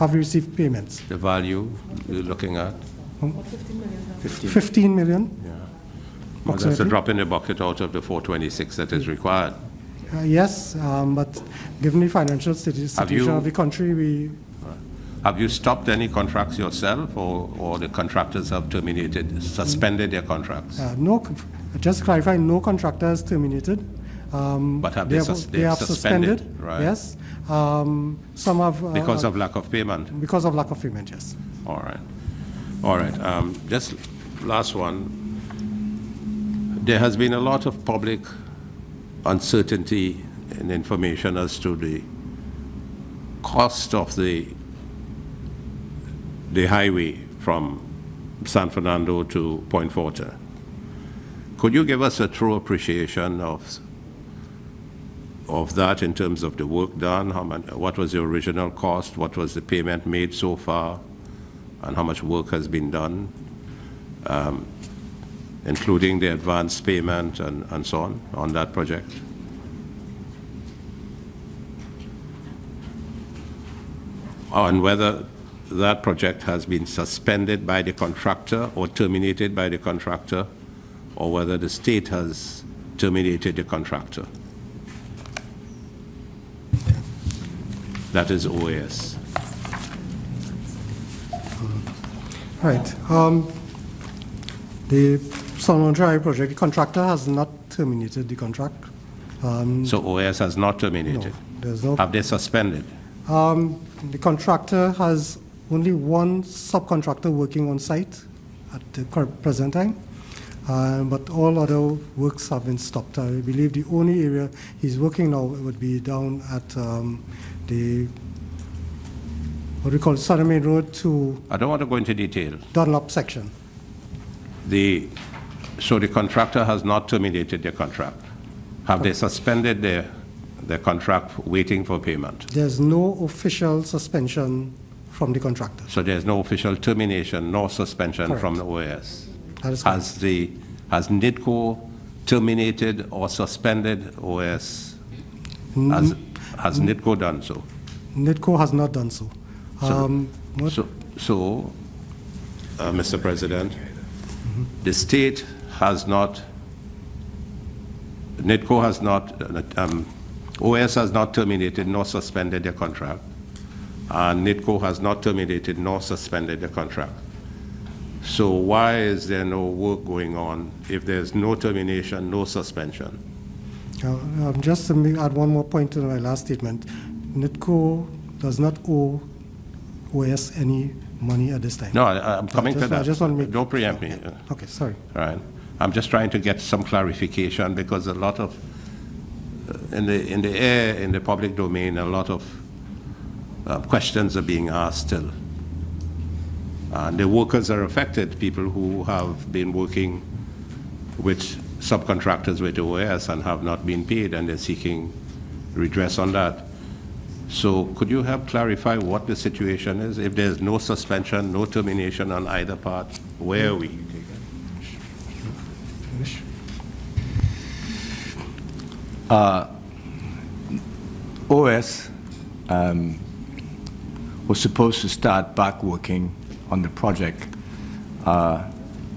Have received payments. The value you're looking at? 15 million. Yeah. Well, that's a drop in the bucket out of the 426 that is required. Yes, but given the financial situation of the country, have you stopped any contracts yourself, or the contractors have terminated, suspended their contracts? No, just to clarify, no contractor has terminated. But have they have suspended? Right. Yes. Some have... because of lack of payment? Because of lack of payment, yes. All right. All right. Just last one. There has been a lot of public uncertainty and information as to the cost of the highway from San Fernando to Point Forte. Could you give us a true appreciation of that in terms of the work done? What was the original cost? What was the payment made so far? And how much work has been done, including the advance payment and so on that project? And whether that project has been suspended by the contractor or terminated by the contractor, or whether the state has terminated the contractor. That is OAS. Right. The Solomon Drive project, the contractor has not terminated the contract. So OAS has not terminated? No, there's no. Have they suspended? The contractor has only one subcontractor working on site at the present time. but all other works have been stopped. I believe the only area he's working now would be down at the, what we call Southern Main Road to I don't want to go into detail. Dunlop section. So the contractor has not terminated their contract. Have they suspended their contract waiting for payment? There's no official suspension from the contractor. So there's no official termination nor suspension Correct. from the OAS? That is Has NIDCO terminated or suspended OAS? Has NIDCO done so? NIDCO has not done so. Mr. President, the state has not, NIDCO has not, OAS has not terminated nor suspended their contract, and NIDCO has not terminated nor suspended the contract. So why is there no work going on if there's no termination, no suspension? Just to add one more point to my last statement, NIDCO does not owe OAS any money at this time. No, I'm coming to that. I just want to make... Don't preempt me. Okay, sorry. All right. I'm just trying to get some clarification because a lot of, in the air, in the public domain, a lot of questions are being asked still. The workers are affected, people who have been working with subcontractors with OAS and have not been paid, and they're seeking redress on that. So could you help clarify what the situation is? If there's no suspension, no termination on either part, where are we? OS was supposed to start back working on the project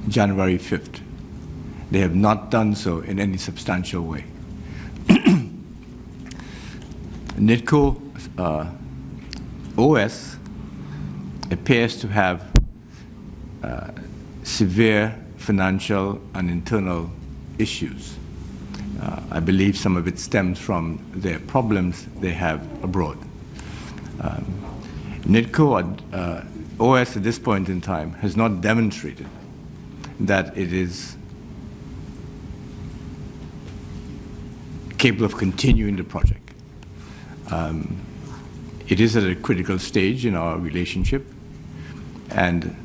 January 5th. They have not done so in any substantial way. NIDCO OS appears to have severe financial and internal issues. I believe some of it stems from their problems they have abroad. NIDCO OS at this point in time has not demonstrated that it is capable of continuing the project. It is at a critical stage in our relationship, and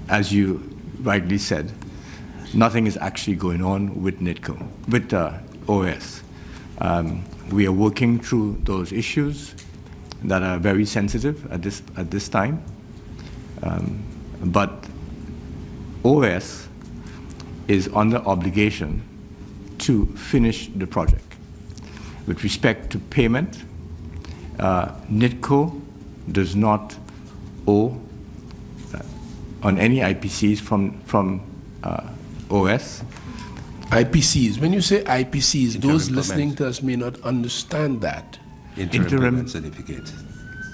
as you rightly said, nothing is actually going on with NIDCO, with OS. We are working through those issues that are very sensitive at this time, but OS is under obligation to finish the project. With respect to payment, NIDCO does not owe on any IPCs from OS. IPCs, when you say IPCs, those listening to us may not understand that. Interim payment certificate.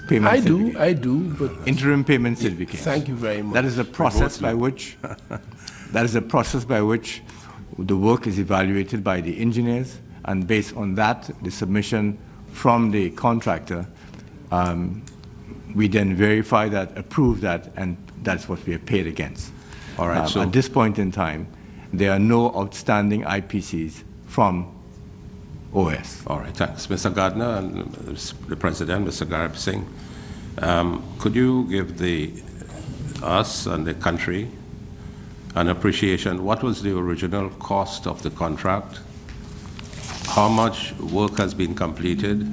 Payment certificate. I do, but... Interim payment certificate. Thank you very much. That is a process by which, the work is evaluated by the engineers, and based on that, the submission from the contractor, we then verify that, approve that, and that's what we are paid against. All right, so at this point in time, there are no outstanding IPCs from OS. All right, thanks. Mr. Gardner and the President, Mr. Garib Singh, could you give us and the country an appreciation? What was the original cost of the contract? How much work has been completed?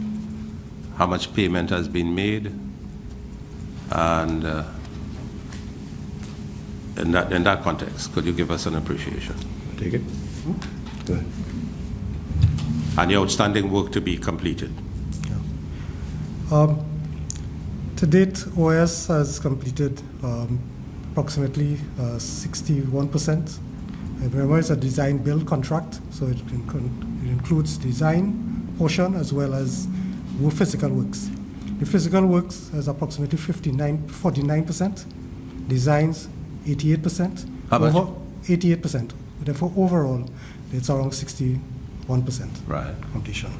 How much payment has been made? And in that context, could you give us an appreciation? Take it. Go ahead. And the outstanding work to be completed? Yeah. To date, OS has completed approximately 61%. Remember, it's a design-build contract, so it includes design portion as well as physical works. The physical works is approximately 49%, designs 88%. How much? 88%. Therefore, overall, it's around 61% right. completion.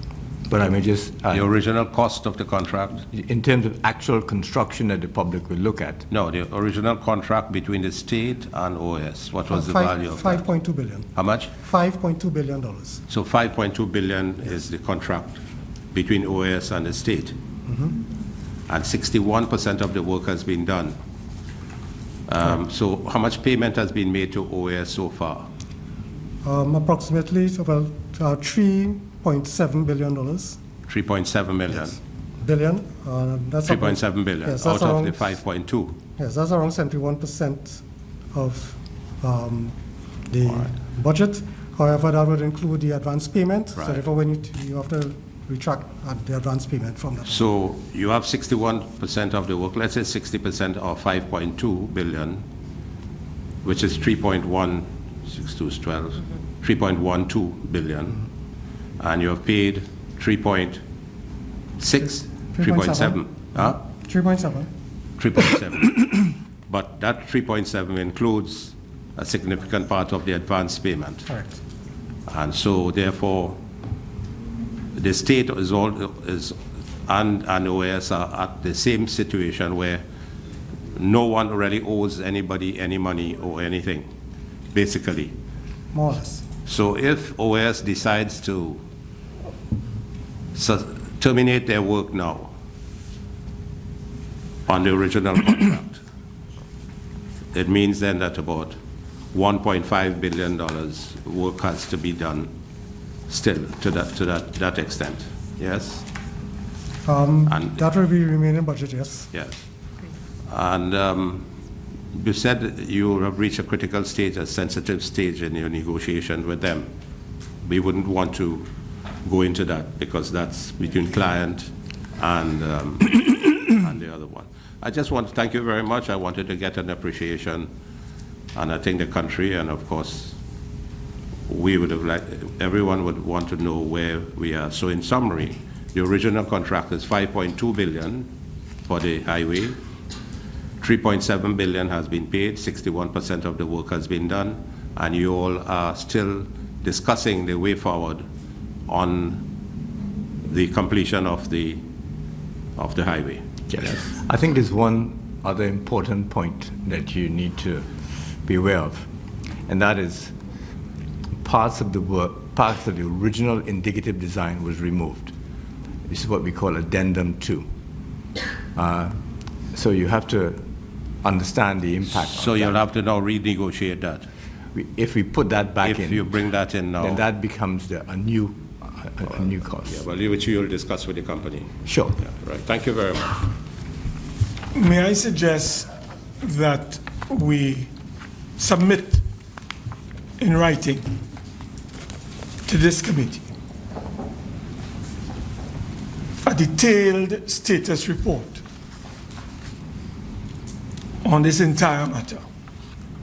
But I may just add, The original cost of the contract? in terms of actual construction that the public will look at. No, the original contract between the state and OAS. What was the value of that? 5.2 billion. How much? $5.2 billion. So 5.2 billion is the contract between OAS and the state. And 61% of the work has been done. So how much payment has been made to OAS so far? Approximately about $3.7 billion. 3.7 million. Yes. Billion. That's 3.7 billion yes, out that's of around, the 5.2. Yes, that's around 71% of the budget. However, that would include the advance payment. So Right. therefore, when you have to retract the advance payment from that. So you have 61% of the work, let's say 60% of 5.2 billion, which is 3.12 billion, and you have paid 3.6, 3.7, huh? 3.7. 3.7. But that 3.7 includes a significant part of the advance payment. Correct. And so therefore, the state and OAS are at the same situation where no one really owes anybody any money or anything, basically. More or less. So if OAS decides to terminate their work now on the original contract, it means then that about $1.5 billion work has to be done still to that extent. Yes? And that will be remaining budget, yes. yes. And you said you have reached a critical stage, a sensitive stage in your negotiation with them. We wouldn't want to go into that because that's between client and and the other one. I just want to thank you very much. I wanted to get an appreciation, and I think the country and of course we would have liked, everyone would want to know where we are. So in summary, the original contract is 5.2 billion for the highway. 3.7 billion has been paid, 61% of the work has been done, and you all are still discussing the way forward on the completion of the highway. Yes. I think there's one other important point that you need to be aware of, and that is parts of the work, parts of the original indicative design was removed. This is what we call addendum 2. So you have to understand the impact. So you'll have to now renegotiate that. If we put that back in, if you bring that in now, then that becomes a new cost. Yeah, well, which you'll discuss with the company. Sure. Yeah, right. Thank you very much. May I suggest that we submit in writing to this committee a detailed status report on this entire matter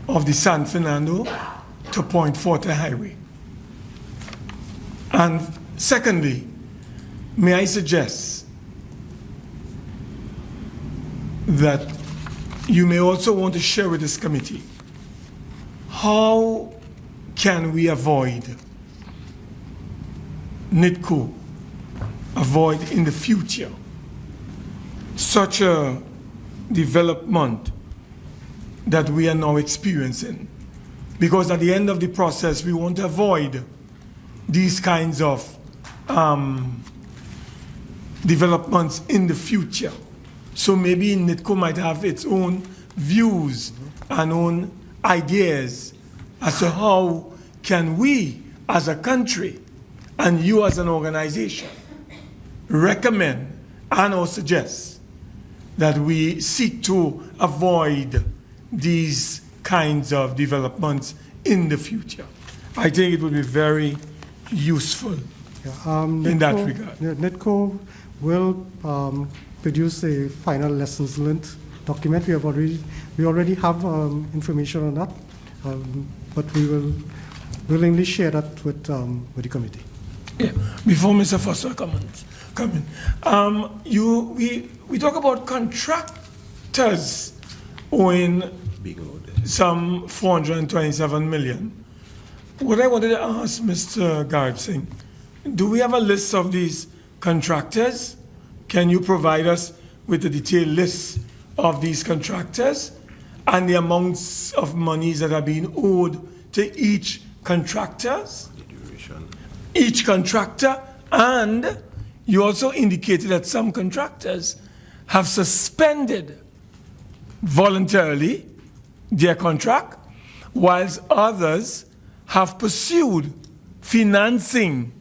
of the San Fernando to Point Forte Highway. And secondly, may I suggest that you may also want to share with this committee how can we avoid NIDCO avoid in the future such a development that we are now experiencing, because at the end of the process we want to avoid these kinds of developments in the future. So maybe NIDCO might have its own views and own ideas as to how can we as a country and you as an organization recommend and or suggest that we seek to avoid these kinds of developments in the future. I think it would be very useful in that regard. NIDCO will produce a final lessons learned document. We already have information on that, but we will willingly share that with the committee. Yeah. Before Mr. Foster comes in, we talk about contractors owing some 427 million. What I wanted to ask Mr. Garb Singh, do we have a list of these contractors. Can you provide us with a detailed list of these contractors and the amounts of monies that are being owed to each contractor? Each contractor, and you also indicated that some contractors have suspended voluntarily their contract, whilst others have pursued financing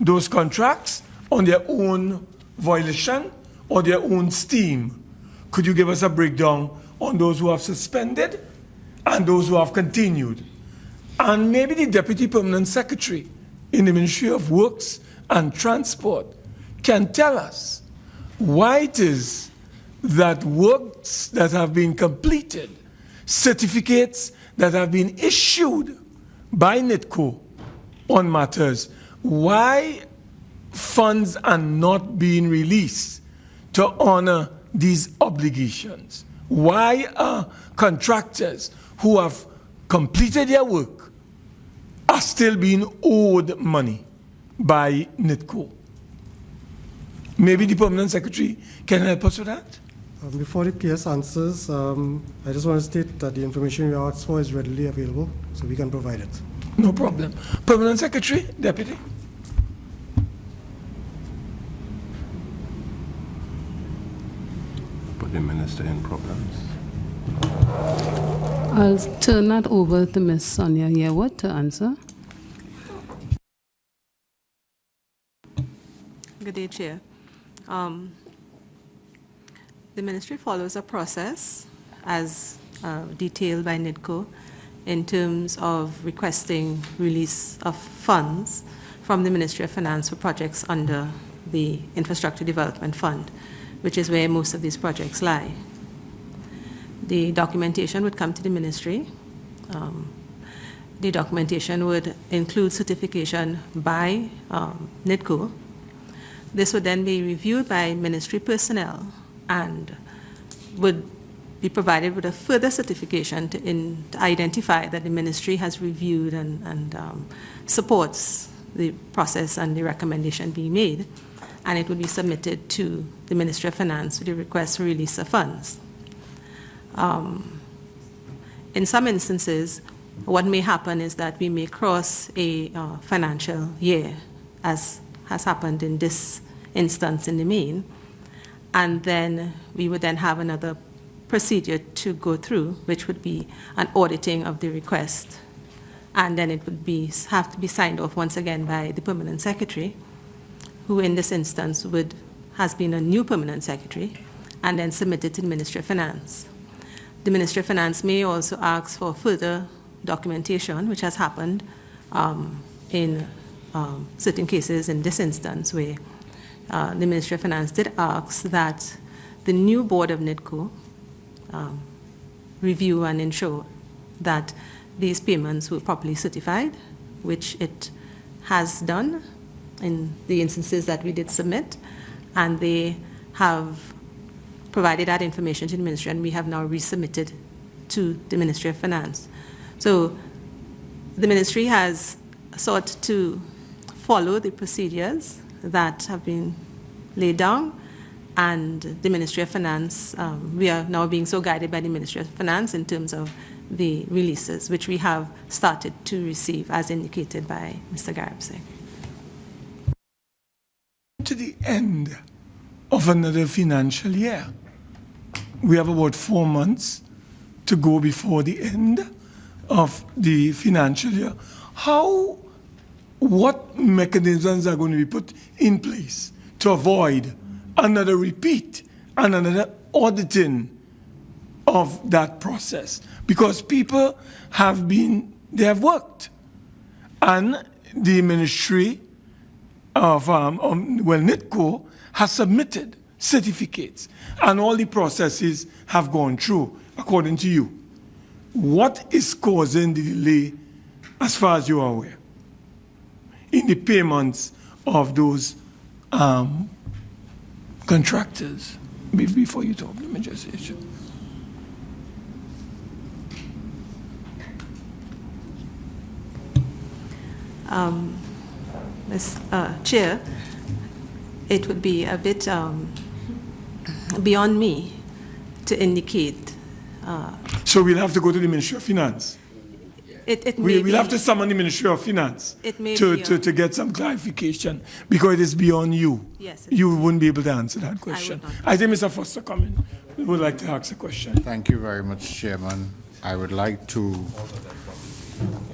those contracts on their own violation or their own steam. Could you give us a breakdown on those who have suspended and those who have continued? And maybe the Deputy Permanent Secretary in the Ministry of Works and Transport can tell us why it is that works that have been completed, certificates that have been issued by NIDCO on matters, why funds are not being released to honor these obligations? Why are contractors who have completed their work are still being owed money by NIDCO? Maybe the Permanent Secretary can help us with that? Before the PS answers, I just want to state that the information you asked for is readily available, so we can provide it. No problem. Permanent Secretary, Deputy. Put the minister in problems. I'll turn that over to Ms. Sonia Yearwood to answer. Good day, Chair. The Ministry follows a process as detailed by NIDCO in terms of requesting release of funds from the Ministry of Finance for projects under the Infrastructure Development Fund, which is where most of these projects lie. The documentation would come to the Ministry. The documentation would include certification by NIDCO. This would then be reviewed by Ministry personnel and would be provided with a further certification to identify that the Ministry has reviewed and supports the process and the recommendation being made, and it would be submitted to the Ministry of Finance with the request for release of funds. In some instances, what may happen is that we may cross a financial year, as has happened in this instance in the main, and then we would then have another procedure to go through, which would be an auditing of the request. And then it would have to be signed off once again by the Permanent Secretary, who in this instance has been a new Permanent Secretary, and then submitted to the Ministry of Finance. The Ministry of Finance may also ask for further documentation, which has happened in certain cases in this instance, where the Ministry of Finance did ask that the new board of NIDCO review and ensure that these payments were properly certified, which it has done in the instances that we did submit, and they have provided that information to the Ministry, and we have now resubmitted to the Ministry of Finance. So the Ministry has sought to follow the procedures that have been laid down, and the Ministry of Finance, we are now being so guided by the Ministry of Finance in terms of the releases, which we have started to receive, as indicated by Mr. Garibsek. To the end of another financial year. We have about 4 months to go before the end of the financial year. What mechanisms are going to be put in place to avoid another repeat and another auditing of that process? Because people they have worked, and the Ministry of, NIDCO has submitted certificates, and all the processes have gone through, according to you. What is causing the delay, as far as you are aware, in the payments of those contractors? Before you talk, let me just say so. Ms. Chair, it would be a bit beyond me to indicate. So we'll have to go to the Ministry of Finance. We'll have to summon the Ministry of Finance to get some clarification, because it is beyond you. Yes, you wouldn't be able to answer that question. I think Mr. Foster coming would like to ask a question. Thank you very much, Chairman. I would like to,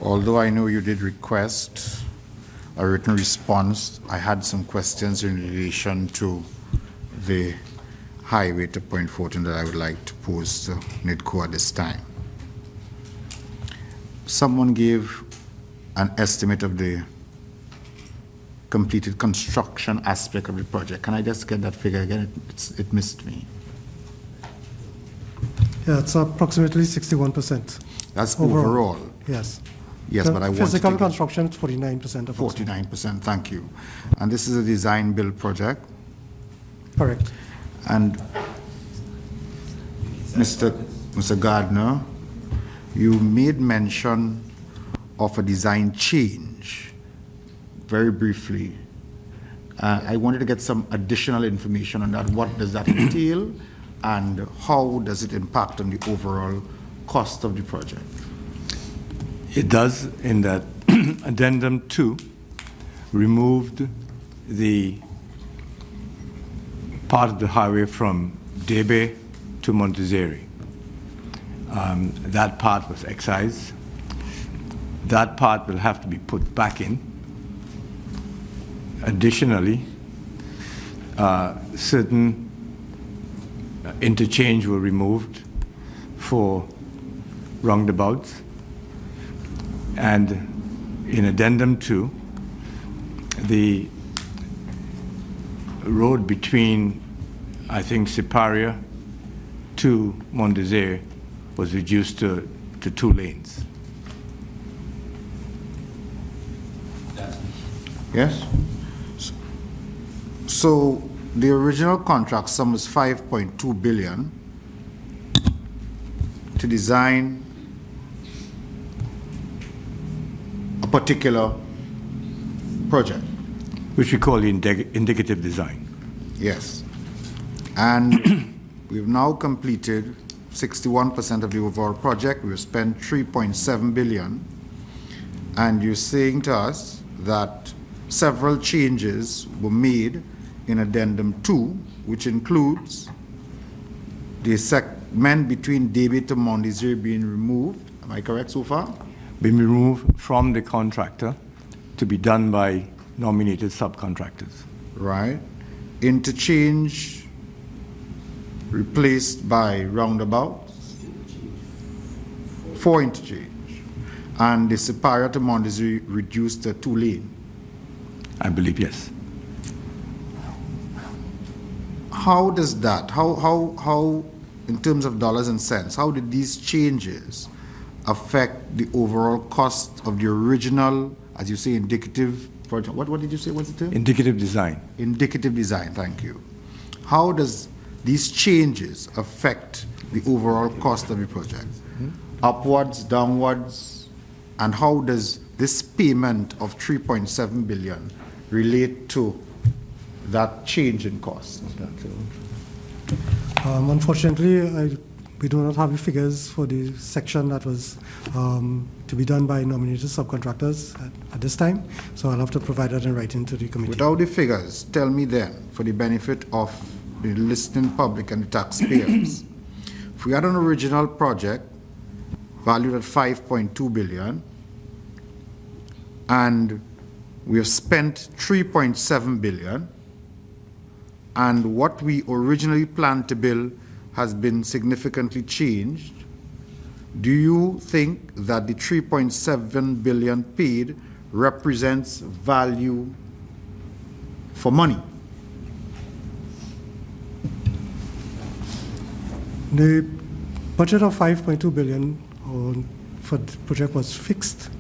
although I know you did request a written response, I had some questions in relation to the highway to Point Fortin that I would like to pose to NIDCO at this time. Someone gave an estimate of the completed construction aspect of the project. Can I just get that figure again? It missed me. Yeah, it's approximately 61%. That's overall. Yes. Yes, but I want physical construction is 49%. 49%, thank you. And this is a design-build project? Correct. And Mr. Gardner, you made mention of a design change, very briefly. I wanted to get some additional information on that. What does that entail, and how does it impact on the overall cost of the project? It does, in that Addendum 2 removed the part of the highway from Debe to Montezeri. That part was excised. That part will have to be put back in. Additionally, certain interchange were removed for roundabouts. And in Addendum 2, the road between, I think, Siparia to Montezeri was reduced to 2 lanes. Yes? So the original contract sum was 5.2 billion to design a particular project. Which we call indicative design. Yes. And we've now completed 61% of the overall project. We've spent 3.7 billion. And you're saying to us that several changes were made in Addendum 2, which includes the segment between Debe to Montezeri being removed. Am I correct so far? Being removed from the contractor to be done by nominated subcontractors. Right. Interchange replaced by roundabouts. 4 interchange. And the Siparia to Montezeri reduced to 2 lane. I believe, yes. How does that, how in terms of dollars and cents, how did these changes affect the overall cost of the original, as you say, indicative project? What did you say was the term? Indicative design. Indicative design, thank you. How does these changes affect the overall cost of the project? Upwards, downwards, and how does this payment of 3.7 billion relate to that change in cost? Unfortunately, we do not have the figures for the section that was to be done by nominated subcontractors at this time, so I'll have to provide that in writing to the committee. Without the figures, tell me then, for the benefit of the listening public and the taxpayers, if we had an original project valued at 5.2 billion, and we have spent 3.7 billion, and what we originally planned to build has been significantly changed, do you think that the 3.7 billion paid represents value for money? The budget of 5.2 billion for the project was fixed,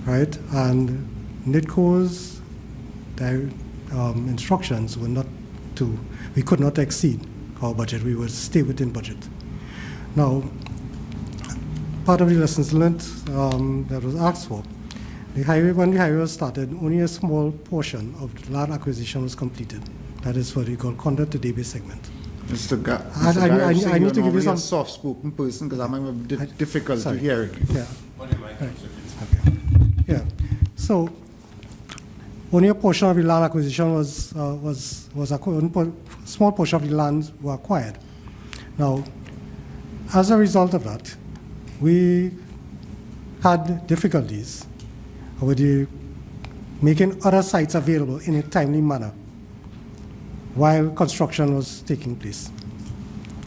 right? And NIDCO's instructions were not to, we could not exceed our budget. We would stay within budget. Now, part of the lessons learned that was asked for, the highway, when the highway was started, only a small portion of the land acquisition was completed. That is what we call conduct to database segment. Mr. I need to give you some soft-spoken person because I'm having difficulty hearing. Yeah. Right. Okay. Yeah. So only a portion of the land acquisition was small portion of the land were acquired. Now, as a result of that, we had difficulties with making other sites available in a timely manner while construction was taking place.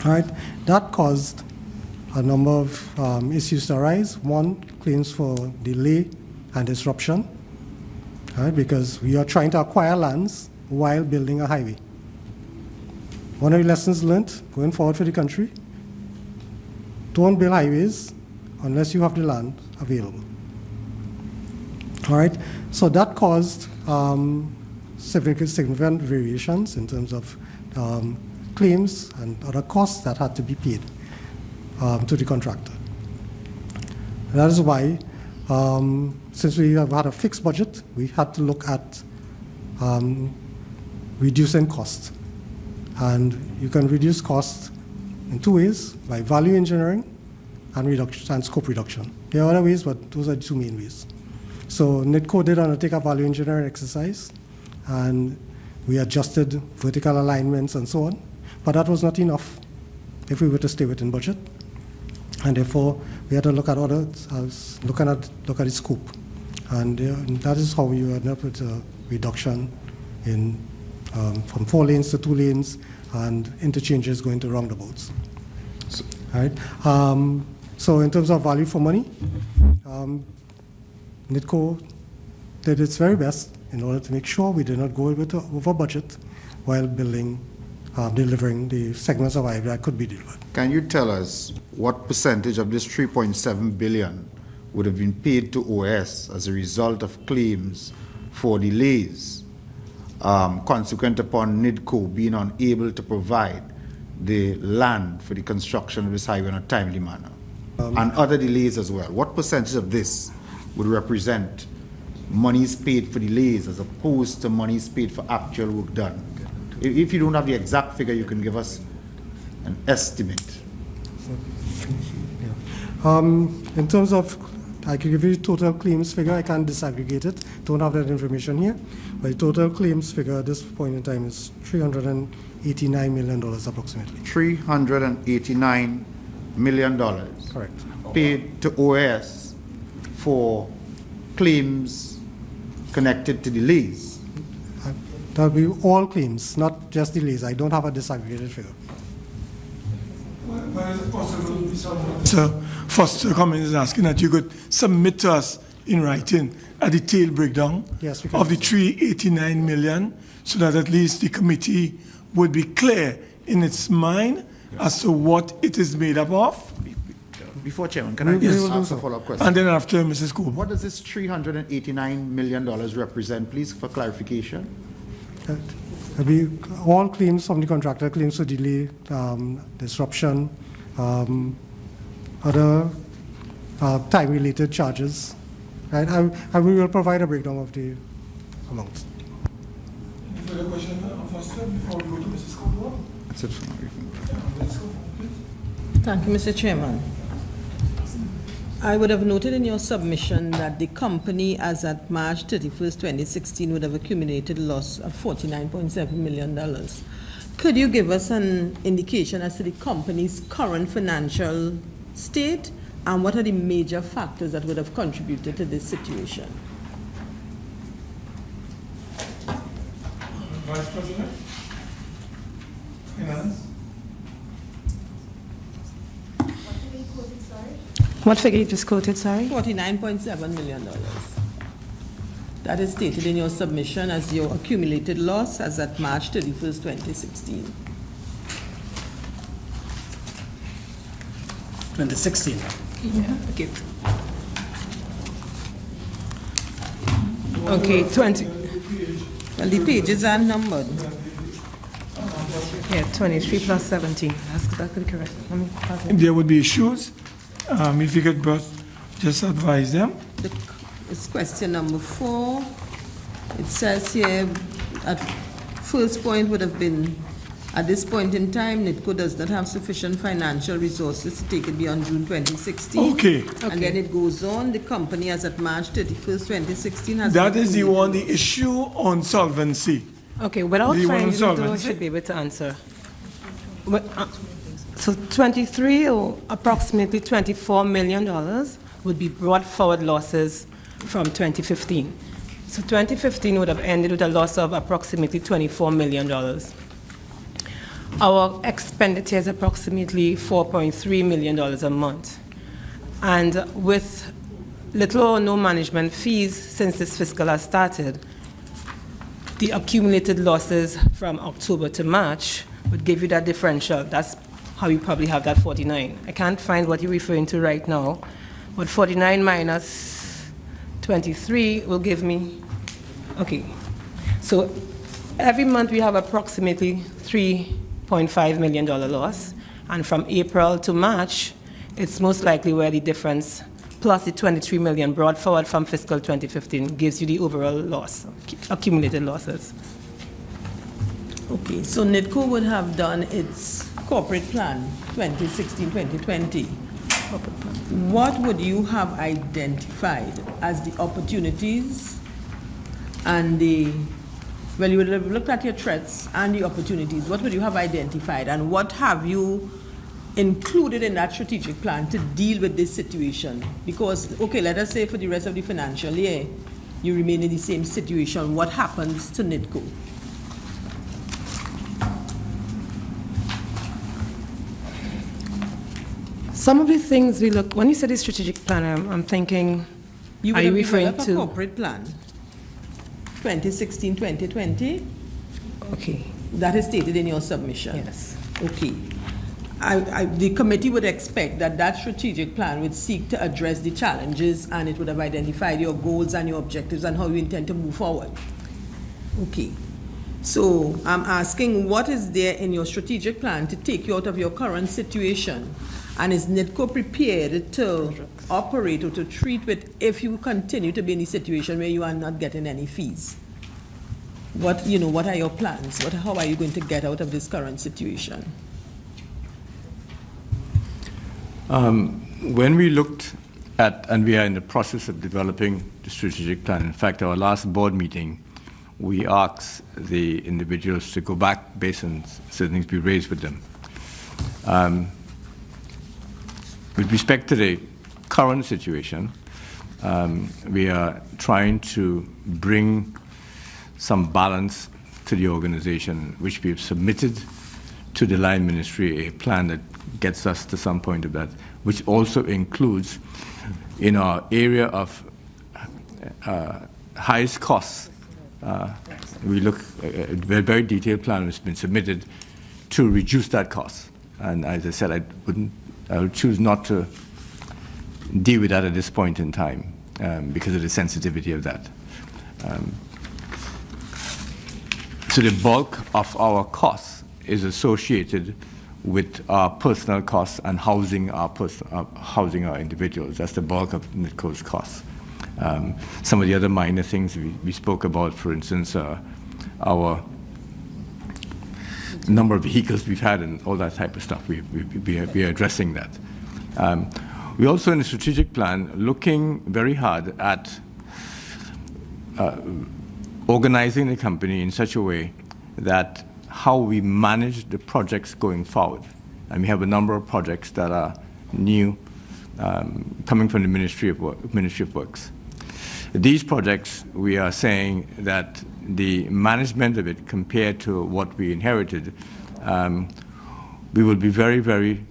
All right, that caused a number of issues to arise. One, claims for delay and disruption, all right, because we are trying to acquire lands while building a highway. One of the lessons learned going forward for the country, don't build highways unless you have the land available. All right, so that caused significant variations in terms of claims and other costs that had to be paid to the contractor. And that is why, since we have had a fixed budget, we had to look at reducing costs. And you can reduce costs in two ways, by value engineering and reduction and scope reduction. There are other ways, but those are the two main ways. So NIDCO did undertake a value engineering exercise, and we adjusted vertical alignments and so on, but that was not enough if we were to stay within budget, and therefore we had to look at others, look at the scope, and that is how we ended up with a reduction in from 4 lanes to 2 lanes and interchanges going to roundabouts. Right. So in terms of value for money, NIDCO did its very best in order to make sure we did not go over budget while delivering the segments of highway that could be delivered. Can you tell us what percentage of this 3.7 billion would have been paid to OS as a result of claims for delays consequent upon NIDCO being unable to provide the land for the construction of this highway in a timely manner, and other delays as well? What percentage of this would represent monies paid for delays as opposed to monies paid for actual work done? If you don't have the exact figure, you can give us an estimate. In terms of, I can give you the total claims figure. I can't disaggregate it. Don't have that information here. But the total claims figure at this point in time is $389 million approximately. $389 million. Correct. Paid to OS for claims connected to delays. That will be all claims, not just delays. I don't have a disaggregated figure. When is it possible? So, Foster Cummings is asking that you could submit to us in writing a detailed breakdown of the 389 million, so that at least the committee would be clear in its mind as to what it is made up of. Before Chairman, can I just ask a follow-up question? And then after Mrs. Cooper. What does this $389 million represent, please, for clarification? All claims from the contractor, claims for delay, disruption, other time-related charges. Right? We will provide a breakdown of the amounts. Any further question, Foster, before we go to Mrs. Cooper? That's it. Thank you, Mr. Chairman. I would have noted in your submission that the company, as at March 31st, 2016, would have accumulated a loss of $49.7 million. Could you give us an indication as to the company's current financial state, and what are the major factors that would have contributed to this situation? Vice President? Finance? What figure you just quoted, sorry? $49.7 million. That is stated in your submission as your accumulated loss as at March 31st, 2016. 2016. Yeah, okay. Okay, 20. Well, the pages are numbered. Yeah, 23 plus 17. That could be correct. Let me pass it. There would be issues. If you could just advise them. It's question number 4. It says here at first point would have been, at this point in time, NIDCO does not have sufficient financial resources to take it beyond June 2016. Okay. And then it goes on, the company as at March 31st, 2016 has... That is the issue on solvency. Okay, without The one finding on it, though, I solvency. should be able to answer. So 23 or approximately $24 million would be brought forward losses from 2015. So 2015 would have ended with a loss of approximately $24 million. Our expenditure is approximately $4.3 million a month. And with little or no management fees since this fiscal has started, the accumulated losses from October to March would give you that differential. That's how you probably have that 49. I can't find what you're referring to right now, but 49 minus 23 will give me, okay. So every month we have approximately $3.5 million loss, and from April to March, it's most likely where the difference plus the 23 million brought forward from fiscal 2015 gives you the overall loss, accumulated losses. Okay, so NIDCO would have done its corporate plan 2016-2020. What would you have identified as the opportunities and the, well, you would have looked at your threats and the opportunities. What would you have identified, and what have you included in that strategic plan to deal with this situation? Because, okay, let us say for the rest of the financial year, you remain in the same situation. What happens to NIDCO? Some of the things we look, when you say the strategic plan, I'm thinking, are you referring to? A corporate plan, 2016-2020? Okay. That is stated in your submission? Yes. Okay. The committee would expect that that strategic plan would seek to address the challenges, and it would have identified your goals and your objectives and how you intend to move forward. Okay. So I'm asking, what is there in your strategic plan to take you out of your current situation? And is NIDCO prepared to operate or to treat with if you continue to be in a situation where you are not getting any fees? What are your plans? How are you going to get out of this current situation? When we looked at, and we are in the process of developing the strategic plan, in fact, our last board meeting, we asked the individuals to go back based on certain things we raised with them. With respect to the current situation, we are trying to bring some balance to the organization, which we have submitted to the line ministry, a plan that gets us to some point of that, which also includes in our area of highest costs. We look at a very detailed plan has been submitted to reduce that cost. And as I said, I would choose not to deal with that at this point in time because of the sensitivity of that. So the bulk of our costs is associated with our personal costs and housing our individuals. That's the bulk of NIDCO's costs. Some of the other minor things we spoke about, for instance, our number of vehicles we've had and all that type of stuff. We are addressing that. We also, in the strategic plan, looking very hard at organizing the company in such a way that how we manage the projects going forward. And we have a number of projects that are new, coming from the Ministry of Works. These projects, we are saying that the management of it compared to what we inherited, we will be very, very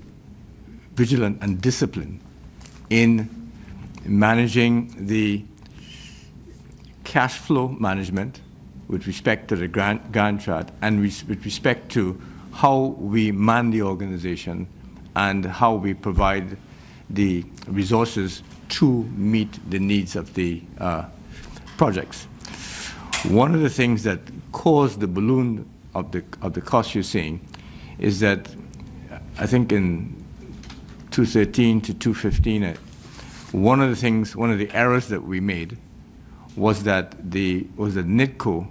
vigilant and disciplined in managing the cash flow management with respect to the Gantt chart and with respect to how we man the organization and how we provide the resources to meet the needs of the projects. One of the things that caused the balloon of the cost you're seeing is that I think in 2013 to 2015, one of the errors that we made was that NIDCO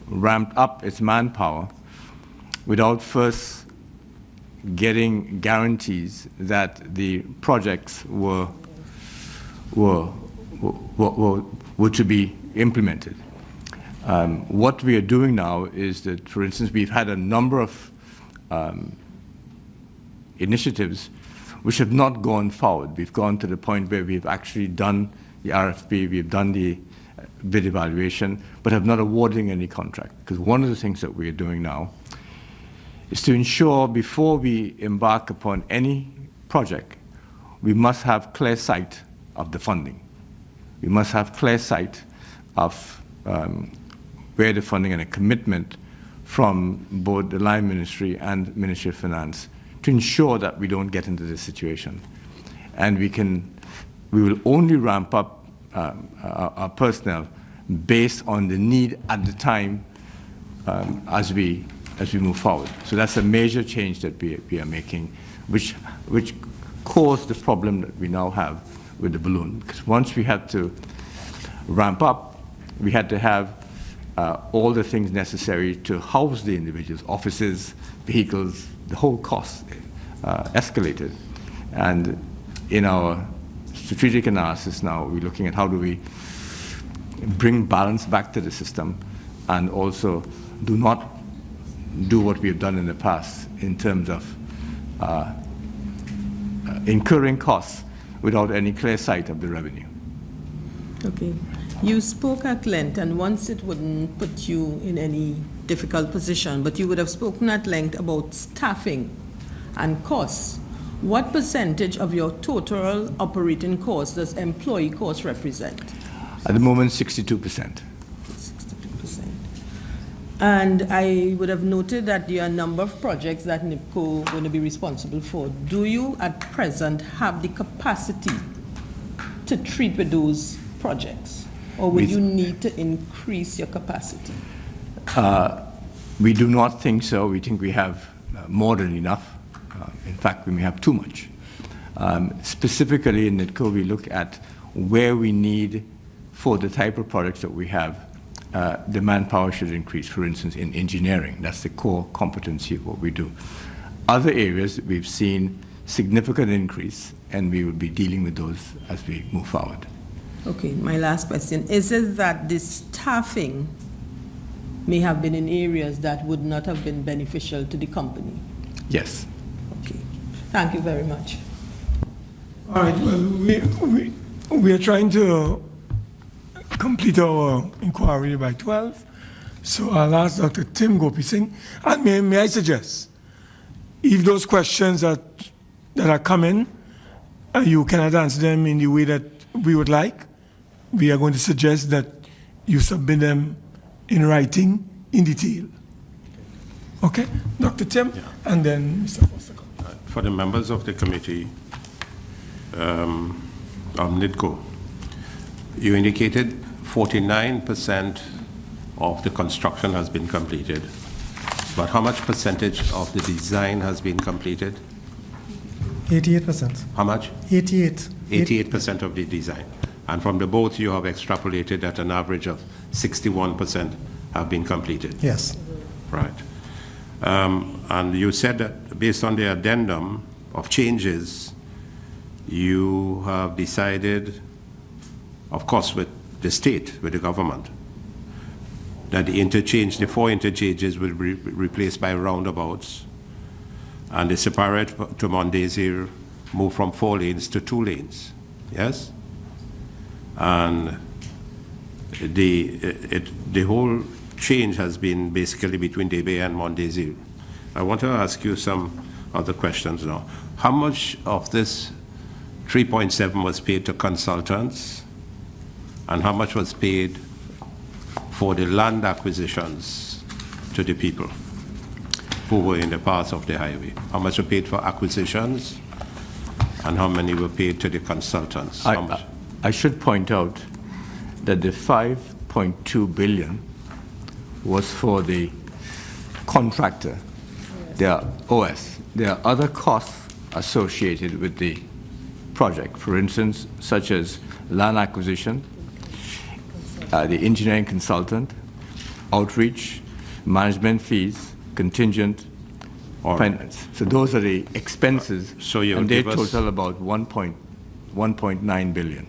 ramped up its manpower without first getting guarantees that the projects were to be implemented. What we are doing now is that, for instance, we've had a number of initiatives which have not gone forward. We've gone to the point where we've actually done the RFP, we've done the bid evaluation, but have not awarded any contract. Because one of the things that we're doing now is to ensure before we embark upon any project, we must have clear sight of the funding. We must have clear sight of where the funding and a commitment from both the Line Ministry and Ministry of Finance to ensure that we don't get into this situation. And we will only ramp up our personnel based on the need at the time as we move forward. So that's a major change that we are making, which caused the problem that we now have with the balloon. Because once we had to ramp up, we had to have all the things necessary to house the individuals, offices, vehicles, the whole cost escalated. And in our strategic analysis now, we're looking at how do we bring balance back to the system and also do not do what we have done in the past in terms of incurring costs without any clear sight of the revenue. Okay. You spoke at length, and once it wouldn't put you in any difficult position, but you would have spoken at length about staffing and costs. What percentage of your total operating costs does employee costs represent? At the moment, 62%. 62%. And I would have noted that there are a number of projects that NIDCO going to be responsible for. Do you at present have the capacity to treat with those projects? Or will you need to increase your capacity? We do not think so. We think we have more than enough. In fact, we may have too much. Specifically in NIDCO, we look at where we need, for the type of products that we have, the manpower should increase. For instance, in engineering, that's the core competency of what we do. Other areas, we've seen significant increase, and we will be dealing with those as we move forward. Okay, my last question. Is it that the staffing may have been in areas that would not have been beneficial to the company? Yes. Okay. Thank you very much. All right, well, we are trying to complete our inquiry by 12. So I'll ask Dr. Tim Gopi Singh. And may I suggest, if those questions that are coming, you cannot answer them in the way that we would like, we are going to suggest that you submit them in writing in detail. Okay? Dr. Tim, and then Mr. Foster. For the members of the committee of NIDCO, you indicated 49% of the construction has been completed, but how much percentage of the design has been completed? 88%. How much? 88. 88% of the design. And from the both, you have extrapolated that an average of 61% have been completed. Yes. Right. And you said that based on the addendum of changes, you have decided, of course, with the state, with the government, that the 4 interchanges will be replaced by roundabouts, and the separate to Mondesir move from 4 lanes to 2 lanes. Yes? And the whole change has been basically between Debe and Mondesir. I want to ask you some other questions now. How much of this 3.7 was paid to consultants, and how much was paid for the land acquisitions to the people who were in the path of the highway? How much were paid for acquisitions, and how many were paid to the consultants? I should point out that the 5.2 billion was for the contractor, their OS. There are other costs associated with the project, for instance, such as land acquisition, the engineering consultant, outreach, management fees, contingent finance. So those are the expenses, and they total about 1.9 billion.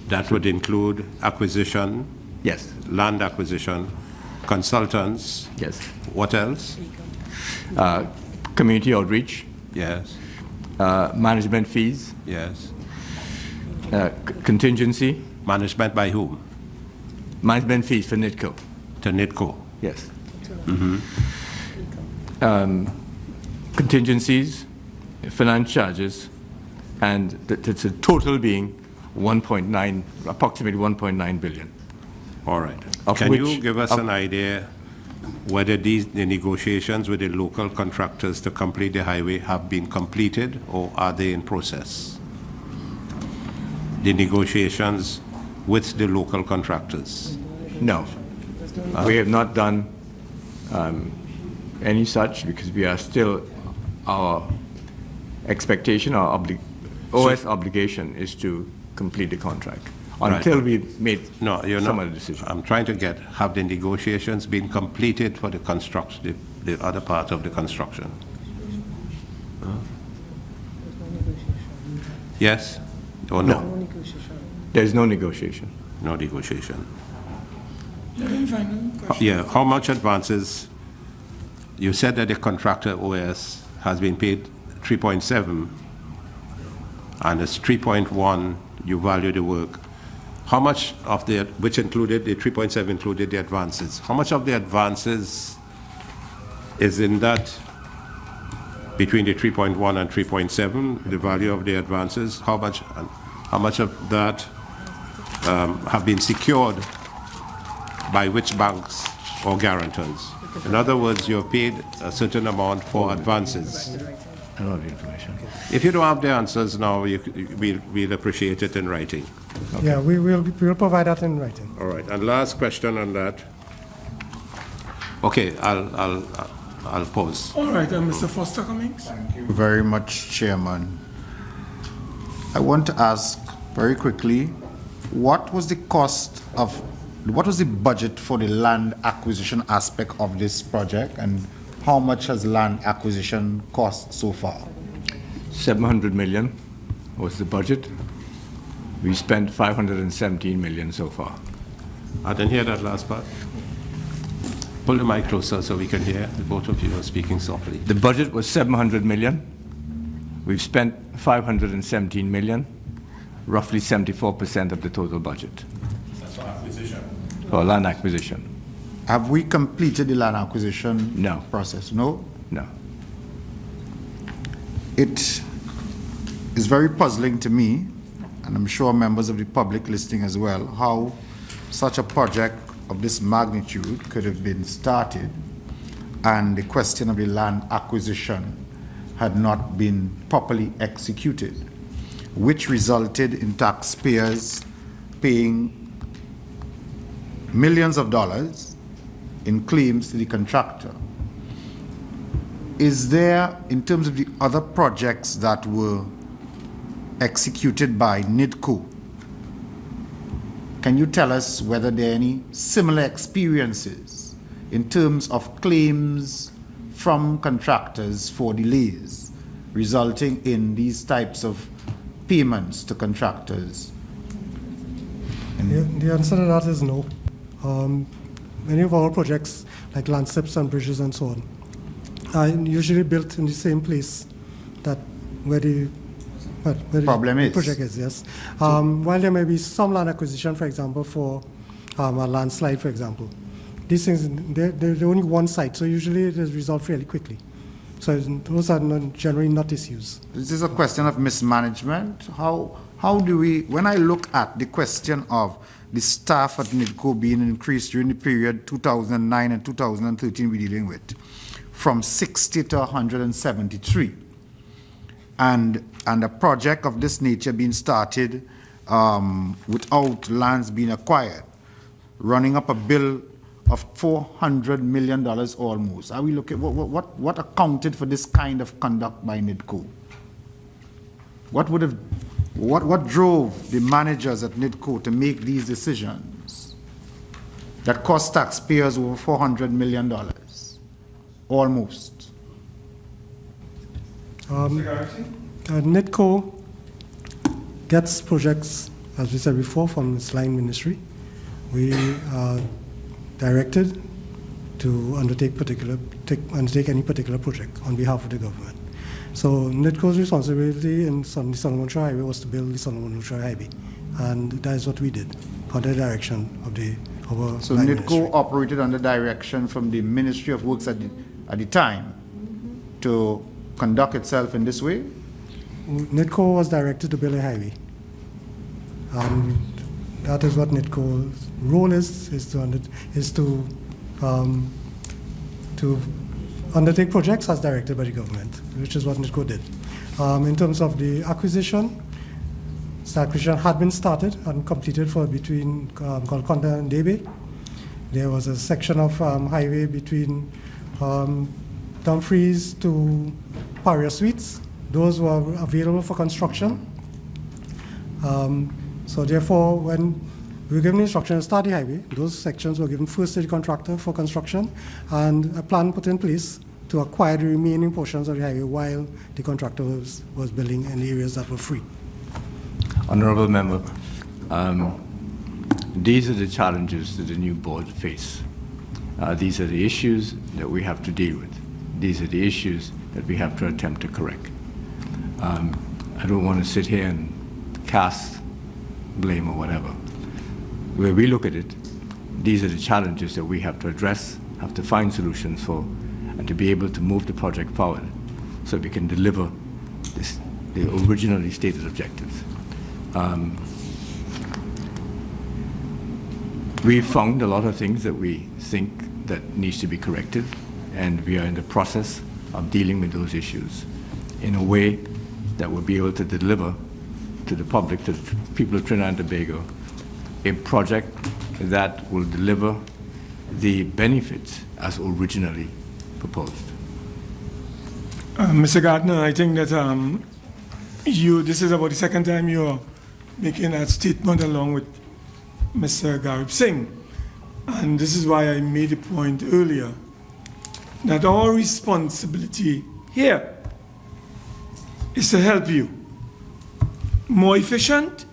That would include acquisition? Yes. Land acquisition, consultants? Yes. What else? Community outreach. Yes. Management fees. Yes. Contingency. Management by whom? Management fees for NIDCO. To NIDCO? Yes. Mm-hmm. Contingencies, finance charges, and the total being approximately 1.9 billion. All right. Can you give us an idea whether the negotiations with the local contractors to complete the highway have been completed, or are they in process? The negotiations with the local contractors? No. We have not done any such, because we are still, our expectation, our OS obligation is to complete the contract until we've made some other decision. I'm trying to get, have the negotiations been completed for the construction, the other part of the construction? Yes or no? No. There's no negotiation. No negotiation. Yeah, how much advances? You said that the contractor OS has been paid 3.7 and it's 3.1 you value the work. How much of the, which included, the 3.7 included the advances, how much of the advances is in that, between the 3.1 and 3.7, the value of the advances? How much of that have been secured by which banks or guarantors? In other words, you're paid a certain amount for advances. I don't have the information. If you don't have the answers now, we'll appreciate it in writing. Okay. Yeah, we'll provide that in writing. All right. And last question on that. Okay, I'll pause. All right, Mr. Foster Cummings. Thank you very much, Chairman. I want to ask very quickly, what was the budget for the land acquisition aspect of this project, and how much has land acquisition cost so far? 700 million was the budget. We spent 517 million so far. I didn't hear that last part. Pull the mic closer so we can hear. The both of you are speaking softly. The budget was 700 million. We've spent 517 million, roughly 74% of the total budget. That's for acquisition. For land acquisition. Have we completed the land acquisition No. process? No? No. It is very puzzling to me, and I'm sure members of the public listening as well, how such a project of this magnitude could have been started and the question of the land acquisition had not been properly executed, which resulted in taxpayers paying millions of dollars in claims to the contractor. Is there, in terms of the other projects that were executed by NIDCO, can you tell us whether there are any similar experiences in terms of claims from contractors for delays resulting in these types of payments to contractors? The answer to that is no. Many of our projects, like landscapes and bridges and so on, are usually built in the same place that where the project is, yes. While there may be some land acquisition, for example, for a landslide, for example, these things, they're only one site, so usually it is resolved fairly quickly. So those are generally not issues. This is a question of mismanagement. How do we, when I look at the question of the staff at NIDCO being increased during the period 2009 and 2013 we're dealing with, from 60 to 173, and a project of this nature being started without lands being acquired, running up a bill of $400 million almost. Are we looking, what accounted for this kind of conduct by NIDCO? What drove the managers at NIDCO to make these decisions? that cost taxpayers over $400 million, almost. NIDCO gets projects, as we said before, from its line ministry. We are directed to undertake any particular project on behalf of the government. So NIDCO's responsibility in the Solomon Shore Highway was to build the Solomon Shore Highway, and that is what we did under the direction of our So line NIDCO ministry. operated under direction from the Ministry of Works at the time to conduct itself in this way? NIDCO was directed to build a highway. That is what NIDCO's role is to undertake projects as directed by the government, which is what NIDCO did. In terms of the acquisition had been started and completed for between Golconda and Debe. There was a section of highway between Dumfries to Paria Suites. Those were available for construction. So therefore, when we were given instruction to start the highway, those sections were given first to the contractor for construction, and a plan put in place to acquire the remaining portions of the highway while the contractor was building in the areas that were free. Honorable Member, these are the challenges that the new board face. These are the issues that we have to deal with. These are the issues that we have to attempt to correct. I don't want to sit here and cast blame or whatever. Where we look at it, these are the challenges that we have to address, have to find solutions for, and to be able to move the project forward so we can deliver the originally stated objectives. We've found a lot of things that we think that needs to be corrected, and we are in the process of dealing with those issues in a way that will be able to deliver to the public, to the people of Trinidad and Tobago, a project that will deliver the benefits as originally proposed. Mr. Gardner, I think that this is about the second time you're making that statement along with Mr. Garib Singh. And this is why I made a point earlier that our responsibility here is to help you more efficient,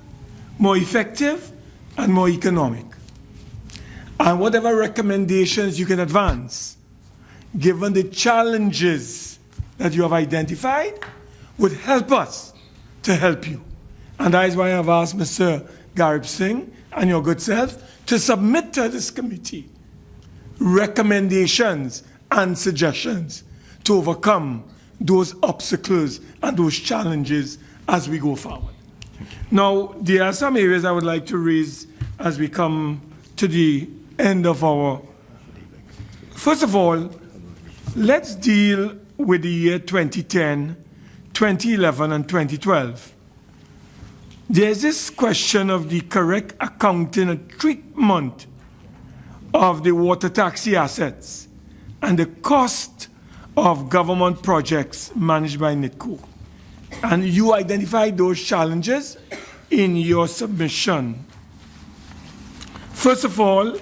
more effective, and more economic. And whatever recommendations you can advance, given the challenges that you have identified, would help us to help you. And that is why I've asked Mr. Garib Singh and your good self to submit to this committee recommendations and suggestions to overcome those obstacles and those challenges as we go forward. Now, there are some areas I would like to raise as we come to the end of our... First of all, let's deal with the year 2010, 2011, and 2012. There's this question of the correct accounting and treatment of the water taxi assets and the cost of government projects managed by NIDCO. And you identified those challenges in your submission. First of all,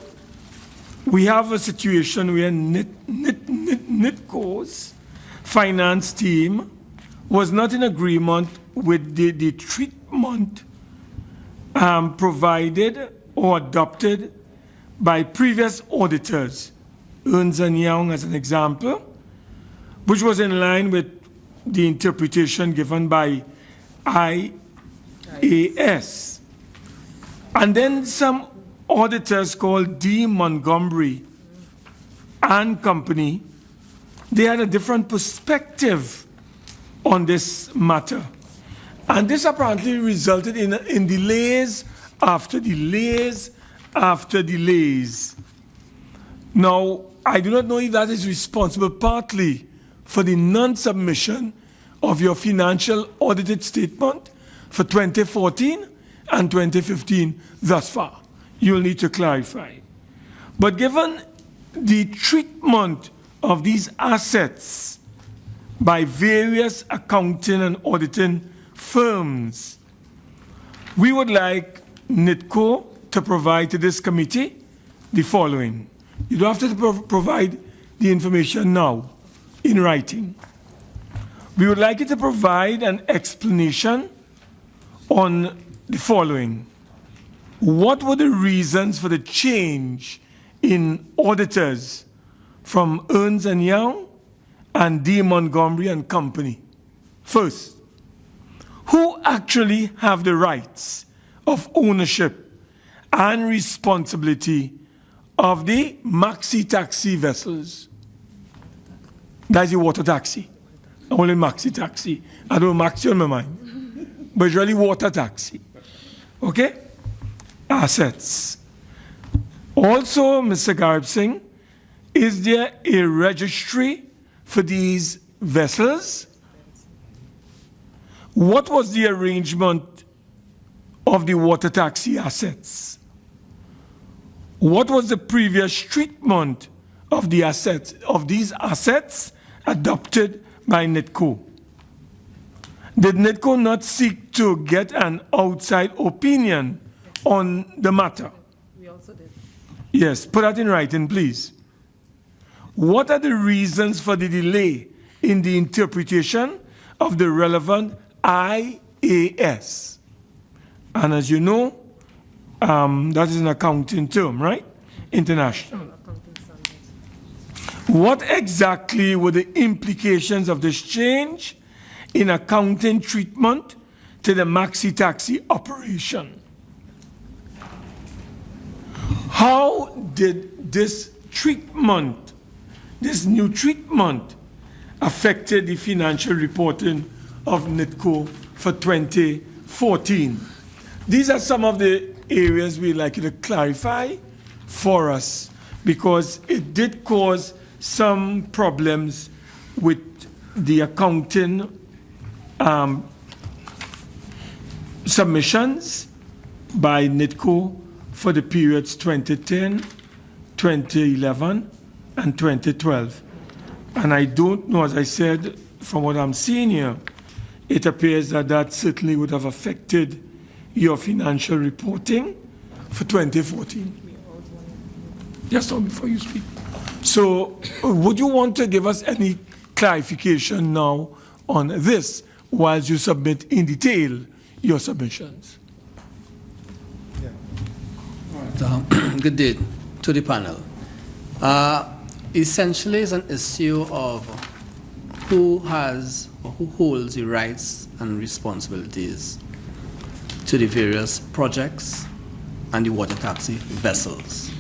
we have a situation where NIDCO's finance team was not in agreement with the treatment provided or adopted by previous auditors, Ernst & Young as an example, which was in line with the interpretation given by IAS. And then some auditors called D. Montgomery and Company, they had a different perspective on this matter. And this apparently resulted in delays after delays after delays. Now, I do not know if that is responsible partly for the non-submission of your financial audited statement for 2014 and 2015 thus far. You'll need to clarify. But given the treatment of these assets by various accounting and auditing firms, we would like NIDCO to provide to this committee the following. You don't have to provide the information now in writing. We would like you to provide an explanation on the following. What were the reasons for the change in auditors from Ernst & Young and D. Montgomery and Company? First, who actually have the rights of ownership and responsibility of the maxi taxi vessels? That's the water taxi. Only maxi taxi. I don't know maxi on my mind. But it's really water taxi. Okay? Assets. Also, Mr. Garib Singh, is there a registry for these vessels? What was the arrangement of the water taxi assets? What was the previous treatment of the assets, of these assets adopted by NIDCO? Did NIDCO not seek to get an outside opinion on the matter? We also did. Yes, put that in writing, please. What are the reasons for the delay in the interpretation of the relevant IAS? And as you know, that is an accounting term, right? International. What exactly were the implications of this change in accounting treatment to the maxi taxi operation? How did this treatment, this new treatment, affected the financial reporting of NIDCO for 2014? These are some of the areas we'd like you to clarify for us, because it did cause some problems with the accounting submissions by NIDCO for the periods 2010, 2011, and 2012. And I don't know, as I said, from what I'm seeing here, it appears that that certainly would have affected your financial reporting for 2014. Just now before you speak. So would you want to give us any clarification now on this whilst you submit in detail your submissions? Good day to the panel. Essentially, it's an issue of who has or who holds the rights and responsibilities to the various projects and the water taxi vessels.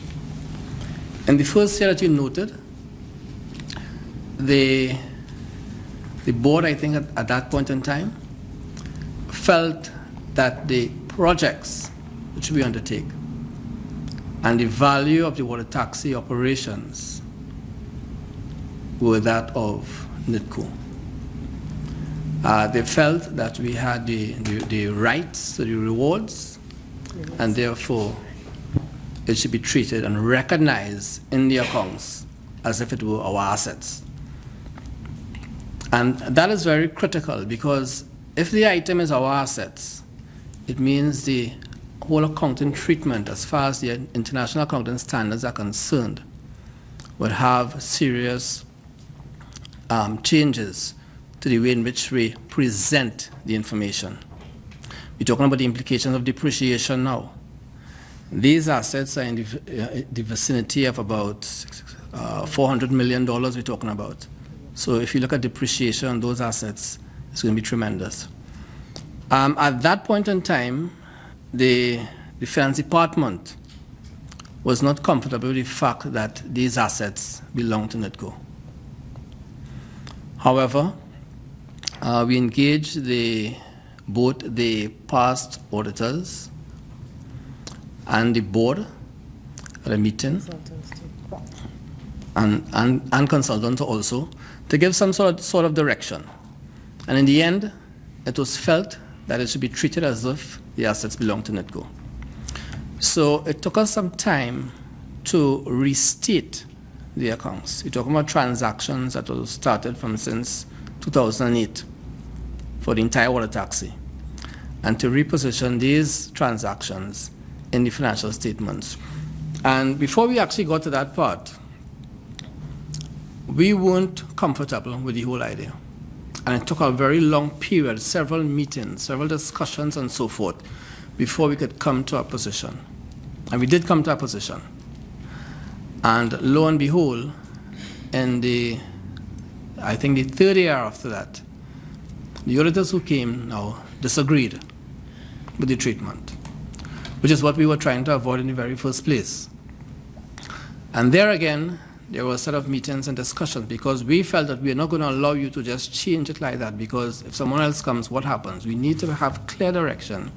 In the first year that you noted, the board, I think at that point in time, felt that the projects which we undertake and the value of the water taxi operations were that of NIDCO. They felt that we had the rights to the rewards, and therefore it should be treated and recognized in the accounts as if it were our assets. And that is very critical, because if the item is our assets, it means the whole accounting treatment as far as the international accounting standards are concerned would have serious changes to the way in which we present the information. We're talking about the implications of depreciation now. These assets are in the vicinity of about $400 million we're talking about. So if you look at depreciation on those assets, it's going to be tremendous. At that point in time, the Finance Department was not comfortable with the fact that these assets belong to NIDCO. However, we engaged both the past auditors and the board at a meeting, and consultants also, to give some sort of direction. And in the end, it was felt that it should be treated as if the assets belong to NIDCO. So it took us some time to restate the accounts. We're talking about transactions that was started from since 2008 for the entire water taxi, and to reposition these transactions in the financial statements. And before we actually got to that part, we weren't comfortable with the whole idea. And it took a very long period, several meetings, several discussions and so forth, before we could come to a position. And we did come to a position. And lo and behold, in I think the third year after that, the auditors who came now disagreed with the treatment, which is what we were trying to avoid in the very first place. And there again, there were a set of meetings and discussions because we felt that we are not going to allow you to just change it like that, because if someone else comes, what happens? We need to have clear direction,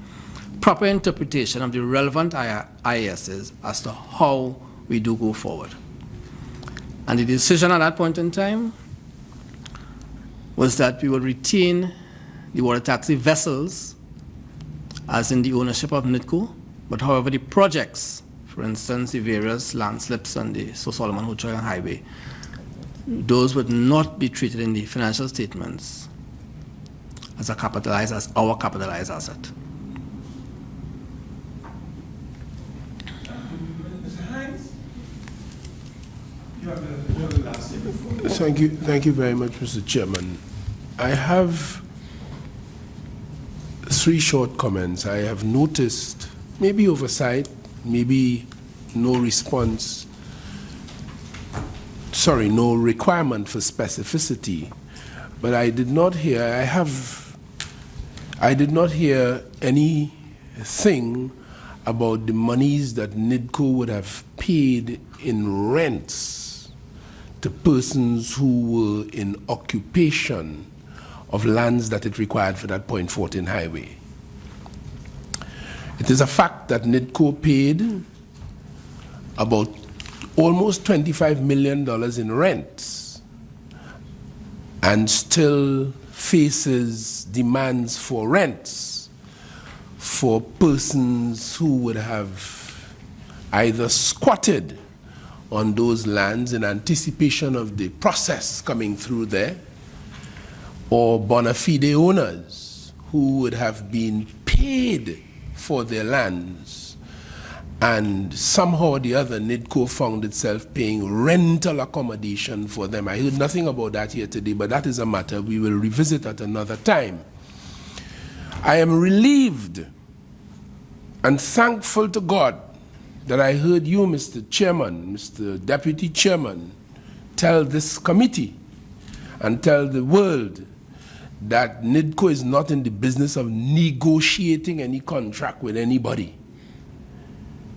proper interpretation of the relevant ISs as to how we do go forward. And the decision at that point in time was that we would retain the water taxi vessels as in the ownership of NIDCO, but however the projects, for instance, the various landslips on the Solomon Hochoy Highway, those would not be treated in the financial statements as our capitalized asset. Thank you very much, Mr. Chairman. I have 3 short comments. I have noticed, maybe oversight, maybe no response, no requirement for specificity, but I did not hear anything about the monies that NIDCO would have paid in rents to persons who were in occupation of lands that it required for that Point 14 highway. It is a fact that NIDCO paid about almost $25 million in rents and still faces demands for rents for persons who would have either squatted on those lands in anticipation of the process coming through there, or bona fide owners who would have been paid for their lands, and somehow or the other NIDCO found itself paying rental accommodation for them. I heard nothing about that here today, but that is a matter we will revisit at another time. I am relieved and thankful to God that I heard you, Mr. Chairman, Mr. Deputy Chairman, tell this committee and tell the world that NIDCO is not in the business of negotiating any contract with anybody.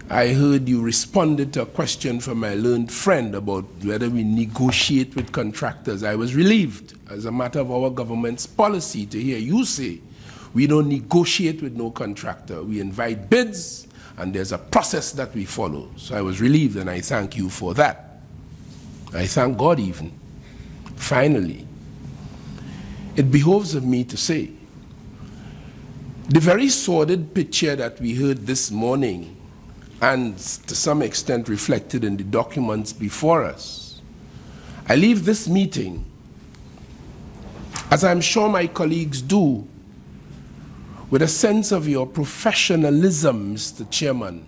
I heard you responded to a question from my learned friend about whether we negotiate with contractors. I was relieved, as a matter of our government's policy, to hear you say we don't negotiate with no contractor. We invite bids, and there's a process that we follow. So I was relieved, and I thank you for that. I thank God even. Finally, it behoves of me to say, the very sordid picture that we heard this morning, and to some extent reflected in the documents before us, I leave this meeting, as I'm sure my colleagues do, with a sense of your professionalism, Mr. Chairman,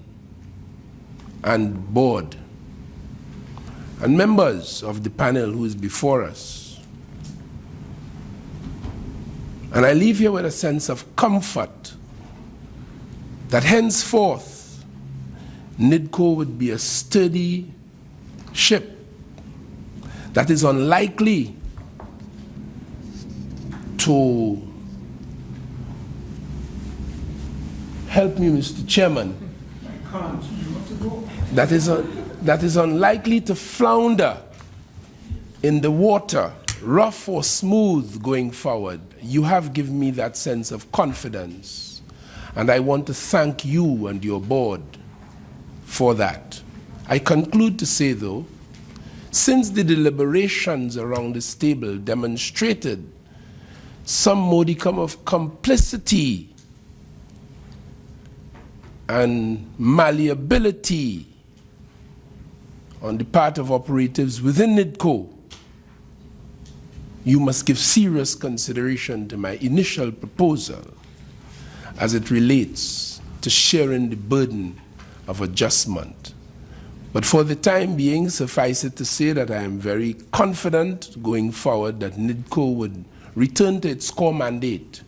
and board, and members of the panel who is before us. And I leave here with a sense of comfort that henceforth NIDCO would be a sturdy ship that is unlikely to help me, Mr. Chairman. That is unlikely to flounder in the water, rough or smooth going forward. You have given me that sense of confidence, and I want to thank you and your board for that. I conclude to say, though, since the deliberations around this table demonstrated some modicum of complicity and malleability on the part of operatives within NIDCO, you must give serious consideration to my initial proposal as it relates to sharing the burden of adjustment But for the time being, suffice it to say that I am very confident going forward that NIDCO would return to its core mandate.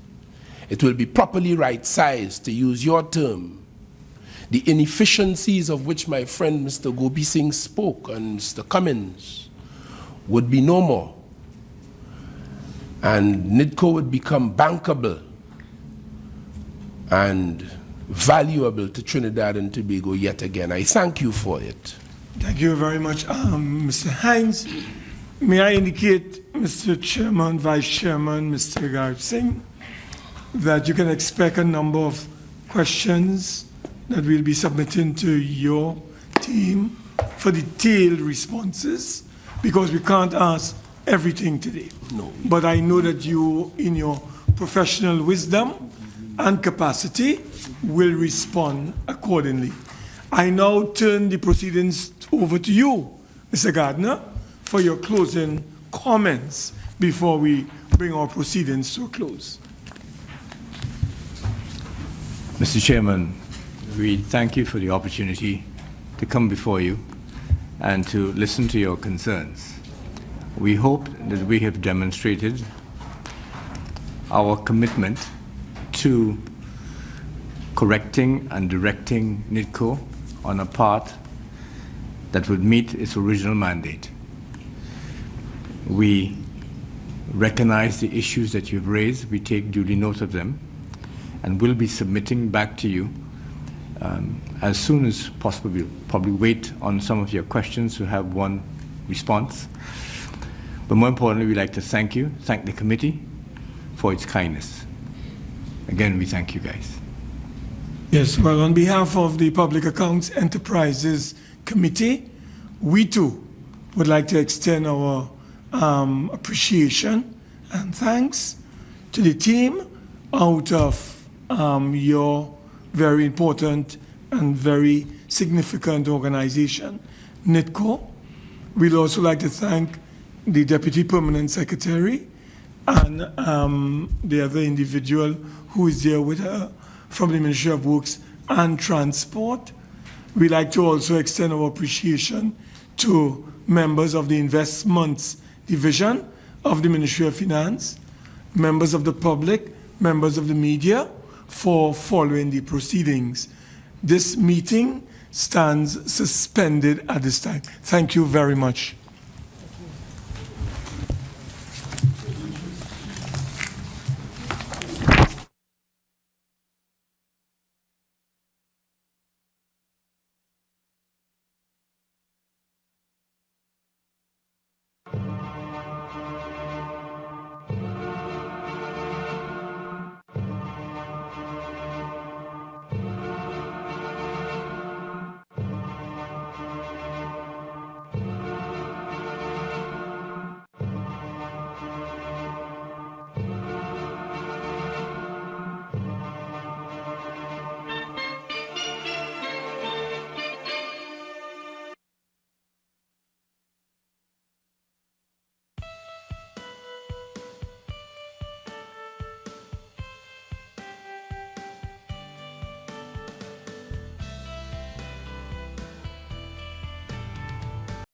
It will be properly right-sized, to use your term. The inefficiencies of which my friend Mr. Gopi Singh spoke and Mr. Cummins would be no more. And NIDCO would become bankable and valuable to Trinidad and Tobago yet again. I thank you for it. Thank you very much, Mr. Hines. May I indicate, Mr. Chairman, Vice Chairman, Mr. Garib Singh, that you can expect a number of questions that we'll be submitting to your team for detailed responses, because we can't ask everything today. No. But I know that you, in your professional wisdom and capacity, will respond accordingly. I now turn the proceedings over to you, Mr. Gardner, for your closing comments before we bring our proceedings to a close. Mr. Chairman, we thank you for the opportunity to come before you and to listen to your concerns. We hope that we have demonstrated our commitment to correcting and directing NIDCO on a path that would meet its original mandate. We recognize the issues that you've raised. We take duly note of them, and we'll be submitting back to you as soon as possible. We'll probably wait on some of your questions to have one response. But more importantly, we'd like to thank you, thank the committee for its kindness. Again, we thank you guys. Yes, well, on behalf of the Public Accounts Enterprises Committee, we too would like to extend our appreciation and thanks to the team out of your very important and very significant organization, NIDCO. We'd also like to thank the Deputy Permanent Secretary and the other individual who is there with her from the Ministry of Works and Transport. We'd like to also extend our appreciation to members of the Investments Division of the Ministry of Finance, members of the public, members of the media, for following the proceedings. This meeting stands suspended at this time. Thank you very much.